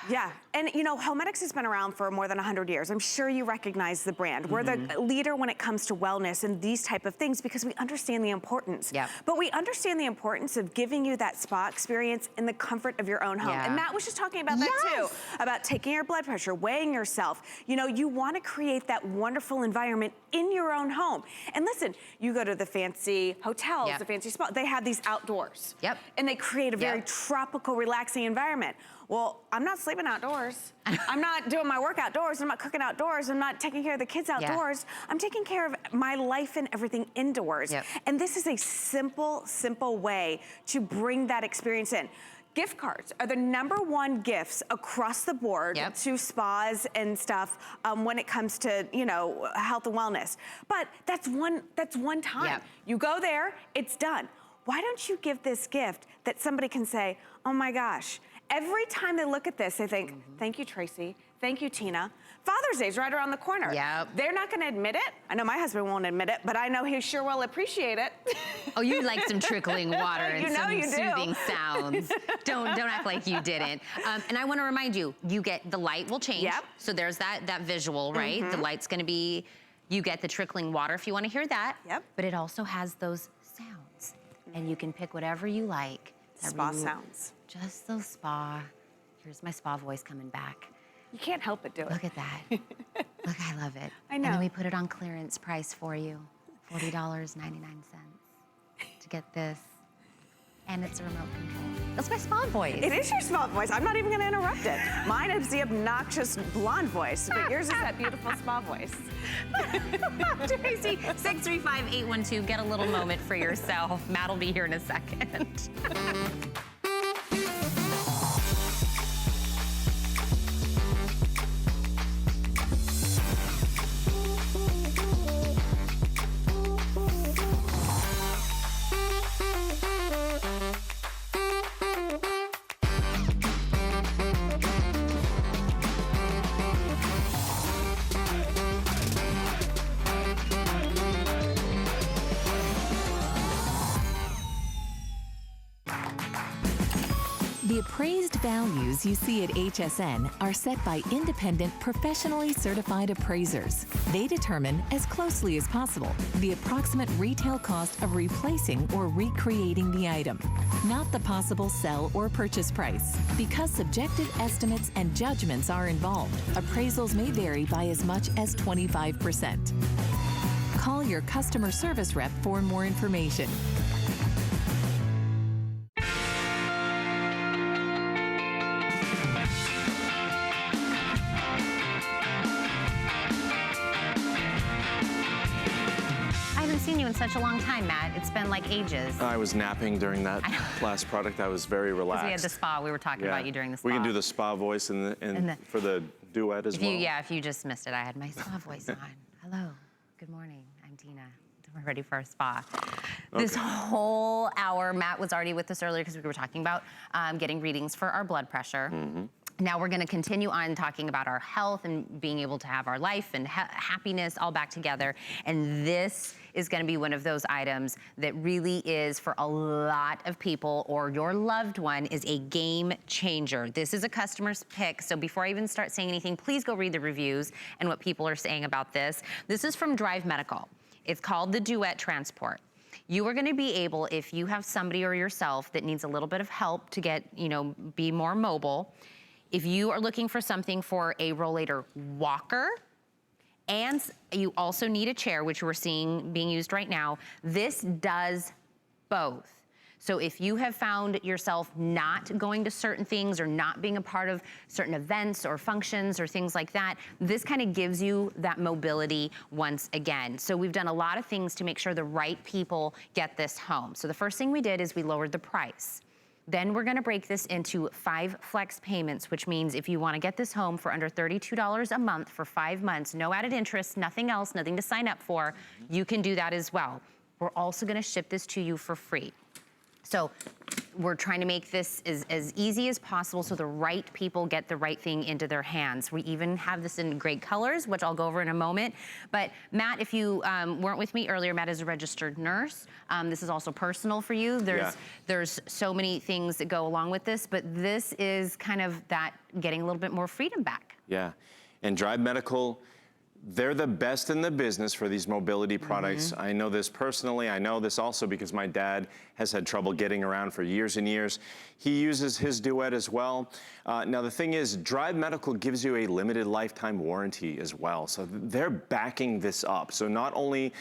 Yeah, and you know, Homedics has been around for more than 100 years. I'm sure you recognize the brand. We're the leader when it comes to wellness and these type of things because we understand the importance. But we understand the importance of giving you that spa experience in the comfort of your own home. And Matt was just talking about that too, about taking your blood pressure, weighing yourself. You know, you want to create that wonderful environment in your own home. And listen, you go to the fancy hotels, the fancy spa, they have these outdoors. And they create a very tropical, relaxing environment. Well, I'm not sleeping outdoors. I'm not doing my work outdoors. I'm not cooking outdoors. I'm not taking care of the kids outdoors. I'm taking care of my life and everything indoors. And this is a simple, simple way to bring that experience in. Gift cards are the #1 gifts across the board to spas and stuff when it comes to, you know, health and wellness. But that's one time. You go there, it's done. Why don't you give this gift that somebody can say, oh my gosh, every time they look at this, they think, thank you, Tracy. Thank you, Tina. Father's Day is right around the corner. They're not gonna admit it. I know my husband won't admit it, but I know he sure will appreciate it. Oh, you like some trickling water and some soothing sounds. Don't act like you didn't. And I wanna remind you, you get, the light will change. So there's that visual, right? The light's gonna be, you get the trickling water if you wanna hear that. But it also has those sounds. And you can pick whatever you like. Spa sounds. Just those spa. Here's my spa voice coming back. You can't help but do it. Look at that. Look, I love it. I know. And then we put it on clearance price for you, $40.99 to get this. And it's a remote control. That's my spa voice. It is your spa voice. I'm not even going to interrupt it. Mine is the obnoxious blonde voice, but yours is that beautiful spa voice. Tracy, 635-812. Get a little moment for yourself. Matt will be here in a second. The appraised values you see at HSN are set by independent, professionally certified appraisers. They determine, as closely as possible, the approximate retail cost of replacing or recreating the item, not the possible sell or purchase price. Because subjective estimates and judgments are involved, appraisals may vary by as much as 25%. Call your customer service rep for more information. In such a long time, Matt. It's been like ages. I was napping during that last product. I was very relaxed. We had the spa. We were talking about you during the spa. We can do the spa voice for the duet as well. Yeah, if you just missed it, I had my spa voice on. Hello. Good morning. I'm Tina. We're ready for our spa. Okay. This whole hour, Matt was already with us earlier because we were talking about getting readings for our blood pressure. Mm-hmm. Now we're gonna continue on talking about our health and being able to have our life and happiness all back together. And this is gonna be one of those items that really is, for a lot of people or your loved one, is a game changer. This is a customer's pick, so before I even start saying anything, please go read the reviews and what people are saying about this. This is from Drive Medical. It's called the Duet Transport. You are gonna be able, if you have somebody or yourself that needs a little bit of help to get, be more mobile, if you are looking for something for a rollator walker, and you also need a chair, which we're seeing being used right now, this does both. So if you have found yourself not going to certain things or not being a part of certain events or functions or things like that, this kind of gives you that mobility once again. So we've done a lot of things to make sure the right people get this home. So the first thing we did is we lowered the price. Then we're gonna break this into 5 flex payments, which means if you wanna get this home for under $32 a month for 5 months, no added interest, nothing else, nothing to sign up for, you can do that as well. We're also gonna ship this to you for free. So we're trying to make this as easy as possible so the right people get the right thing into their hands. We even have this in great colors, which I'll go over in a moment. But Matt, if you weren't with me earlier, Matt is a registered nurse. This is also personal for you. There's so many things that go along with this, but this is kind of that getting a little bit more freedom back. Yeah, and Drive Medical, they're the best in the business for these mobility products. Mm-hmm. I know this personally. I know this also because my dad has had trouble getting around for years and years. He uses his Duet as well. Now the thing is, Drive Medical gives you a limited lifetime warranty as well. So they're backing this up. So not only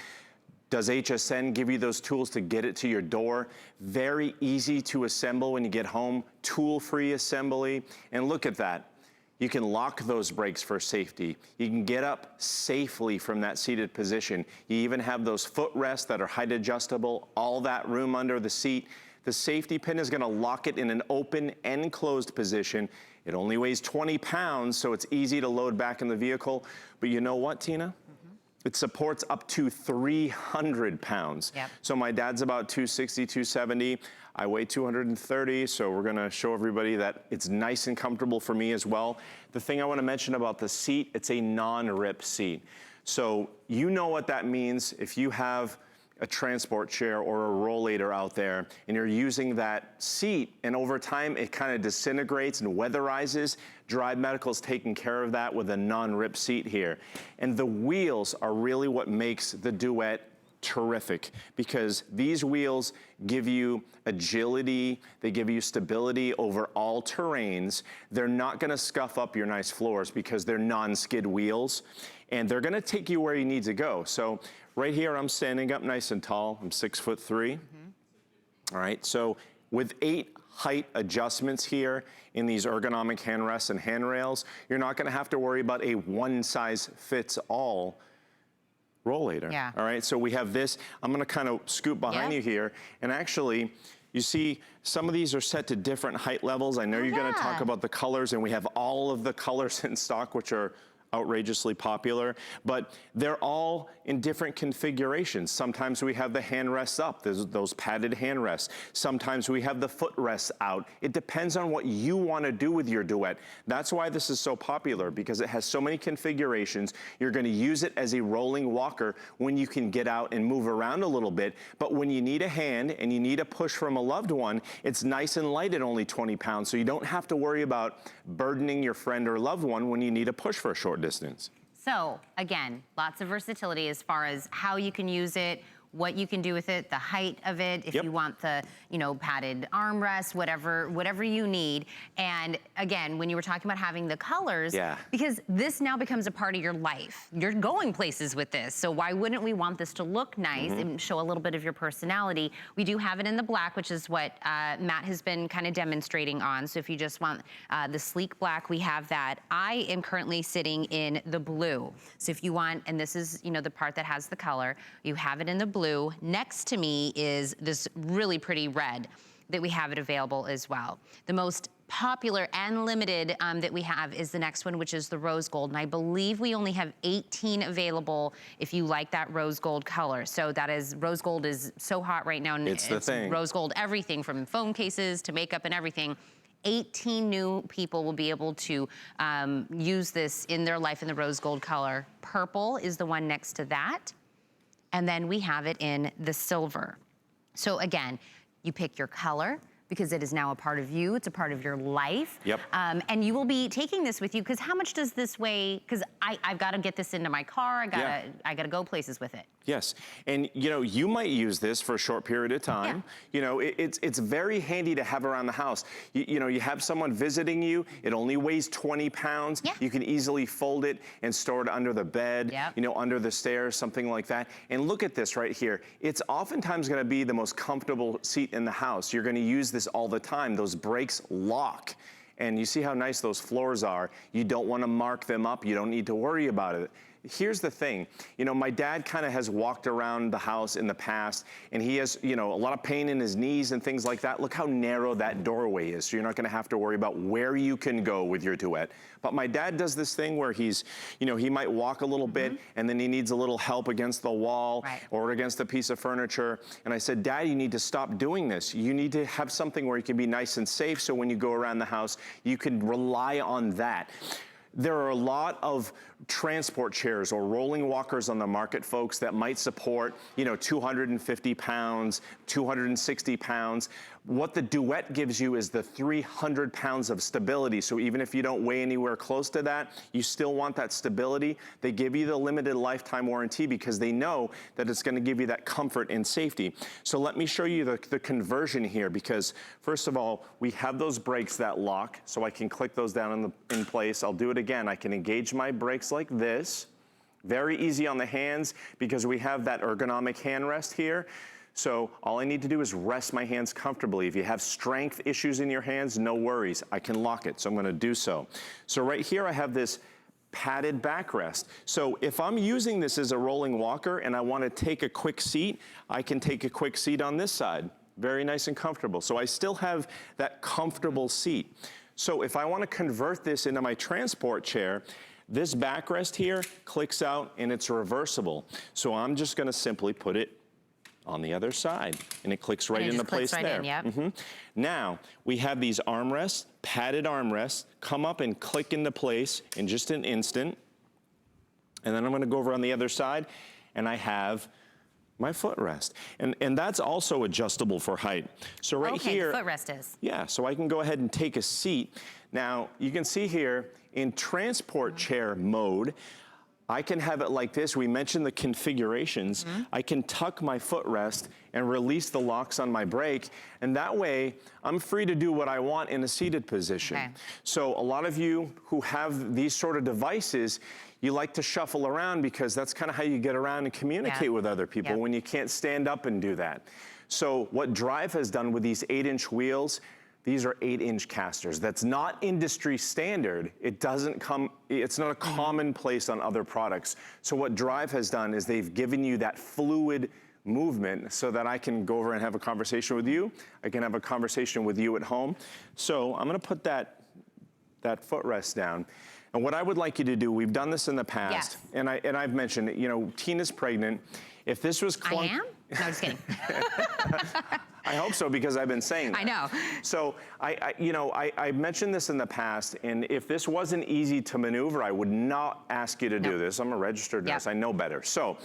does HSN give you those tools to get it to your door, very easy to assemble when you get home, tool-free assembly, and look at that. You can lock those brakes for safety. You can get up safely from that seated position. You even have those footrests that are height adjustable, all that room under the seat. The safety pin is gonna lock it in an open and closed position. It only weighs 20 pounds, so it's easy to load back in the vehicle. But you know what, Tina? It supports up to 300 pounds. Yep. So my dad's about 260, 270. I weigh 230, so we're gonna show everybody that it's nice and comfortable for me as well. The thing I wanna mention about the seat, it's a non-rip seat. So you know what that means if you have a transport chair or a rollator out there and you're using that seat and over time it kind of disintegrates and weatherizes. Drive Medical's taking care of that with a non-rip seat here. And the wheels are really what makes the Duet terrific because these wheels give you agility, they give you stability over all terrains. They're not gonna scuff up your nice floors because they're non-skid wheels and they're gonna take you where you need to go. So right here, I'm standing up nice and tall. I'm 6'3". Mm-hmm. All right, so With 8 height adjustments here in these ergonomic handrests and handrails, you're not gonna have to worry about a one-size-fits-all rollator. Yeah. All right, so we have this. I'm gonna kind of scoop behind you here, and actually, you see, some of these are set to different height levels. I know you're gonna talk about the colors, and we have all of the colors in stock, which are outrageously popular, but they're all in different configurations. Sometimes we have the handrests up, those padded handrests. Sometimes we have the footrests out. It depends on what you want to do with your Duet. That's why this is so popular, because it has so many configurations. You're going to use it as a rolling walker when you can get out and move around a little bit, but when you need a hand and you need a push from a loved one, it's nice and light at only 20 pounds, so you don't have to worry about burdening your friend or loved one when you need a push for a short distance. So again, lots of versatility as far as how you can use it, what you can do with it, the height of it, if you want the, you know, padded armrest, whatever you need. And again, when you were talking about having the colors, because this now becomes a part of your life. You're going places with this, so why wouldn't we want this to look nice and show a little bit of your personality? We do have it in the black, which is what Matt has been kind of demonstrating on. So if you just want the sleek black, we have that. I am currently sitting in the blue. So if you want, and this is, you know, the part that has the color, you have it in the blue. Next to me is this really pretty red that we have it available as well. The most popular and limited that we have is the next one, which is the rose gold. And I believe we only have 18 available if you like that rose gold color. So that is, rose gold is so hot right now. And it's the thing. Rose gold, everything from phone cases to makeup and everything. 18 new people will be able to use this in their life in the rose gold color. Purple is the one next to that. And then we have it in the silver. So again, you pick your color because it is now a part of you, it's a part of your life. Yep. And you will be taking this with you, because how much does this weigh? Because I've got to get this into my car, I gotta go places with it. Yes, and you know, you might use this for a short period of time. You know, it's very handy to have around the house. You know, you have someone visiting you, it only weighs 20 pounds. You can easily fold it and store it under the bed, you know, under the stairs, something like that. And look at this right here. It's oftentimes gonna be the most comfortable seat in the house. You're gonna use this all the time. Those brakes lock. And you see how nice those floors are. You don't want to mark them up. You don't need to worry about it. Here's the thing, you know, my dad kind of has walked around the house in the past, and he has, you know, a lot of pain in his knees and things like that. Look how narrow that doorway is, so you're not gonna have to worry about where you can go with your Duet. But my dad does this thing where he's, you know, he might walk a little bit, and then he needs a little help against the wall or against a piece of furniture. And I said, Dad, you need to stop doing this. You need to have something where you can be nice and safe, so when you go around the house, you can rely on that. There are a lot of transport chairs or rolling walkers on the market, folks, that might support, you know, 250 pounds, 260 pounds. What the Duet gives you is the 300 pounds of stability. So even if you don't weigh anywhere close to that, you still want that stability. They give you the limited lifetime warranty because they know that it's gonna give you that comfort and safety. So let me show you the conversion here, because first of all, we have those brakes that lock, so I can click those down in place. I'll do it again. I can engage my brakes like this. Very easy on the hands because we have that ergonomic hand rest here. So all I need to do is rest my hands comfortably. If you have strength issues in your hands, no worries. I can lock it, so I'm gonna do so. So right here I have this padded backrest. So if I'm using this as a rolling walker and I wanna take a quick seat, I can take a quick seat on this side. Very nice and comfortable. So I still have that comfortable seat. So if I wanna convert this into my transport chair, this backrest here clicks out and it's reversible. So I'm just gonna simply put it on the other side, and it clicks right into place there. Now, we have these armrests, padded armrests, come up and click into place in just an instant. And then I'm gonna go over on the other side, and I have my footrest. And that's also adjustable for height. So right here— the footrest is. Yeah, so I can go ahead and take a seat. Now, you can see here, in transport chair mode, I can have it like this. We mentioned the configurations. I can tuck my footrest and release the locks on my brake, and that way, I'm free to do what I want in a seated position. So a lot of you who have these sort of devices, you like to shuffle around because that's kind of how you get around and communicate with other people when you can't stand up and do that. So what Drive has done with these 8-inch wheels, these are 8-inch casters. That's not industry standard. It's not a commonplace on other products. So what Drive has done is they've given you that fluid movement so that I can go over and have a conversation with you. I can have a conversation with you at home. So I'm gonna put that footrest down. And what I would like you to do, we've done this in the past, and I've mentioned, you know, Tina's pregnant. If this was I am? No, just kidding. I hope so, because I've been saying that. I know. So I mentioned this in the past, and if this wasn't easy to maneuver, I would not ask you to do this. I'm a registered nurse, I know better. So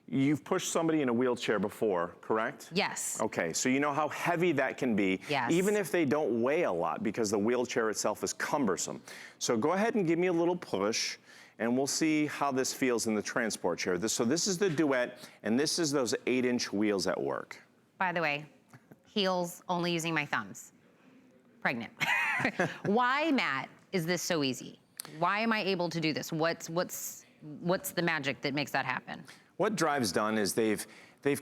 you've pushed somebody in a wheelchair before, correct? Yes. Okay, so you know how heavy that can be, even if they don't weigh a lot, because the wheelchair itself is cumbersome. So go ahead and give me a little push, and we'll see how this feels in the transport chair. So this is the Duet, and this is those 8-inch wheels at work. By the way, heels, only using my thumbs. Pregnant. Why, Matt, is this so easy? Why am I able to do this? What's the magic that makes that happen? What Drive's done is they've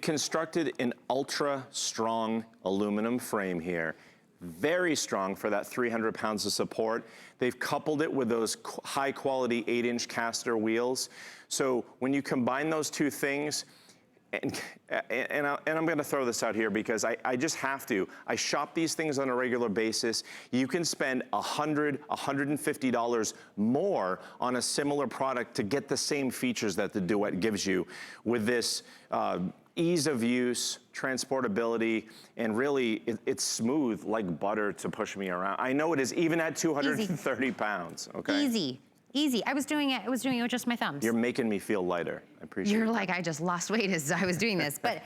constructed an ultra strong aluminum frame here, very strong for that 300 pounds of support. They've coupled it with those high quality 8-inch caster wheels. So when you combine those two things, and I'm gonna throw this out here because I just have to. I shop these things on a regular basis. You can spend $100, $150 more on a similar product to get the same features that the Duet gives you with this ease of use, transportability, and really it's smooth like butter to push me around. I know it is, even at 230 pounds, okay? Easy. I was doing it with just my thumbs. You're making me feel lighter. I appreciate it. You're like, I just lost weight as I was doing this. But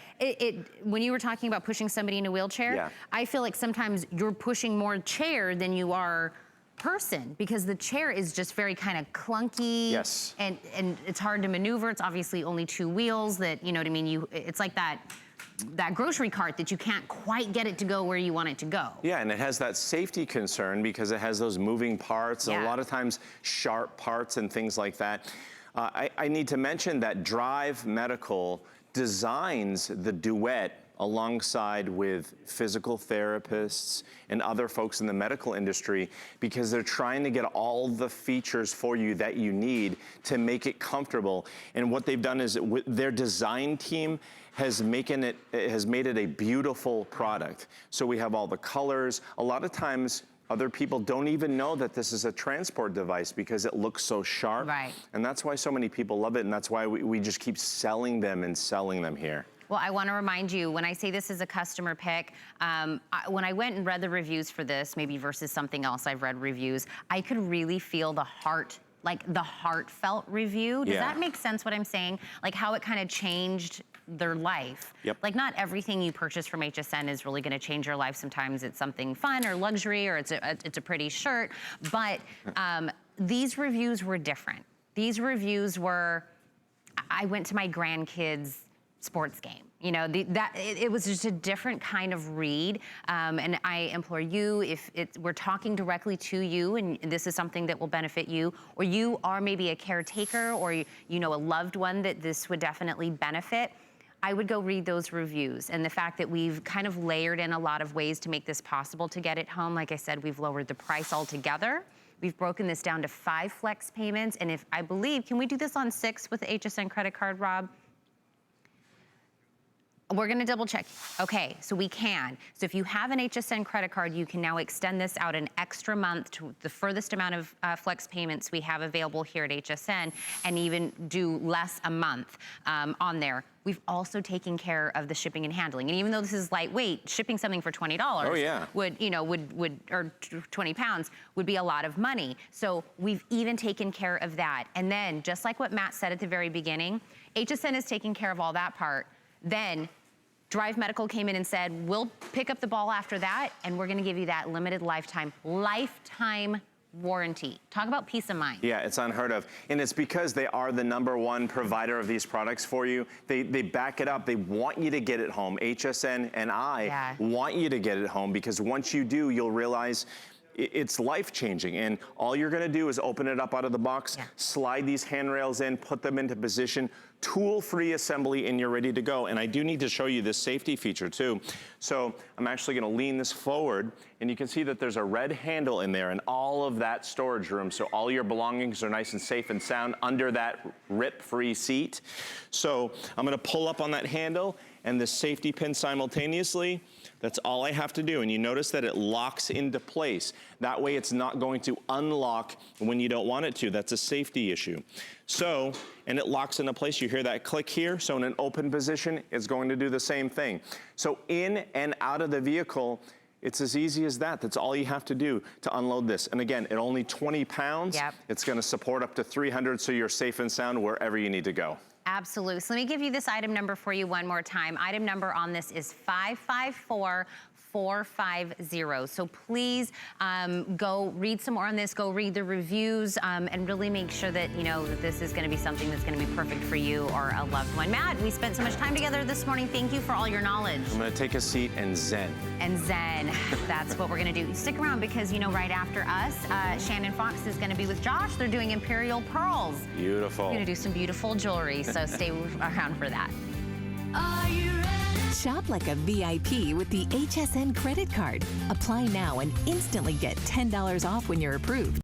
when you were talking about pushing somebody in a wheelchair, I feel like sometimes you're pushing more chair than you are person, because the chair is just very kind of clunky. Yes. And it's hard to maneuver. It's obviously only 2 wheels that, you know what I mean? It's like that grocery cart that you can't quite get it to go where you want it to go. Yeah, and it has that safety concern because it has those moving parts, and a lot of times sharp parts and things like that. I need to mention that Drive Medical designs the Duet alongside with physical therapists and other folks in the medical industry, because they're trying to get all the features for you that you need to make it comfortable. And what they've done is their design team has made it a beautiful product. So we have all the colors. A lot of times other people don't even know that this is a transport device because it looks so sharp. Right. And that's why so many people love it, and that's why we just keep selling them and selling them here. Well, I want to remind you, when I say this is a customer pick, when I went and read the reviews for this, maybe versus something else I've read reviews, I could really feel the heart, like the heartfelt review. Does that make sense what I'm saying? Like how it kind of changed their life. Like not everything you purchase from HSN is really gonna change your life. Sometimes it's something fun or luxury, or it's a pretty shirt, but these reviews were different. These reviews were, I went to my grandkids' sports game. You know, it was just a different kind of read. And I implore you, if we're talking directly to you and this is something that will benefit you, or you are maybe a caretaker, or you know a loved one that this would definitely benefit, I would go read those reviews. And the fact that we've kind of layered in a lot of ways to make this possible to get it home. Like I said, we've lowered the price altogether. We've broken this down to 5 flex payments. And if I believe, can we do this on 6 with the HSN credit card, Rob? We're gonna double check. Okay, so we can. So if you have an HSN credit card, you can now extend this out an extra month to the furthest amount of flex payments we have available here at HSN, and even do less a month on there. We've also taken care of the shipping and handling. And even though this is lightweight, shipping something for $20 would, or 20 pounds would be a lot of money. So we've even taken care of that. And then, just like what Matt said at the very beginning, HSN is taking care of all that part. Then Drive Medical came in and said, we'll pick up the ball after that, and we're gonna give you that limited lifetime warranty. Talk about peace of mind. Yeah, it's unheard of. And it's because they are the #1 provider of these products for you. They back it up. They want you to get it home. HSN and I want you to get it home, because once you do, you'll realize it's life-changing, and all you're gonna do is open it up out of the box, slide these handrails in, put them into position, tool-free assembly, and you're ready to go. And I do need to show you this safety feature too. So I'm actually gonna lean this forward, and you can see that there's a red handle in there and all of that storage room, so all your belongings are nice and safe and sound under that rip-free seat. So I'm gonna pull up on that handle and the safety pin simultaneously. That's all I have to do, and you notice that it locks into place. That way it's not going to unlock when you don't want it to. That's a safety issue. So, and it locks into place. You hear that click here? So in an open position, it's going to do the same thing. So in and out of the vehicle, it's as easy as that. That's all you have to do to unload this. And again, at only 20 pounds, it's gonna support up to 300, so you're safe and sound wherever you need to go. Absolutely. So let me give you this item number for you one more time. Item number on this is 554450. So please go read some more on this, go read the reviews, and really make sure that you know that this is gonna be something that's gonna be perfect for you or a loved one. Matt, we spent so much time together this morning. Thank you for all your knowledge. I'm gonna take a seat and zen. And zen, that's what we're gonna do. Stick around because you know right after us, Shannon Fox is gonna be with Josh. They're doing Imperial Pearls. Beautiful. We're gonna do some beautiful jewelry, so stay around for that. Are you ready? Shop like a VIP with the HSN credit card. Apply now and instantly get $10 off when you're approved.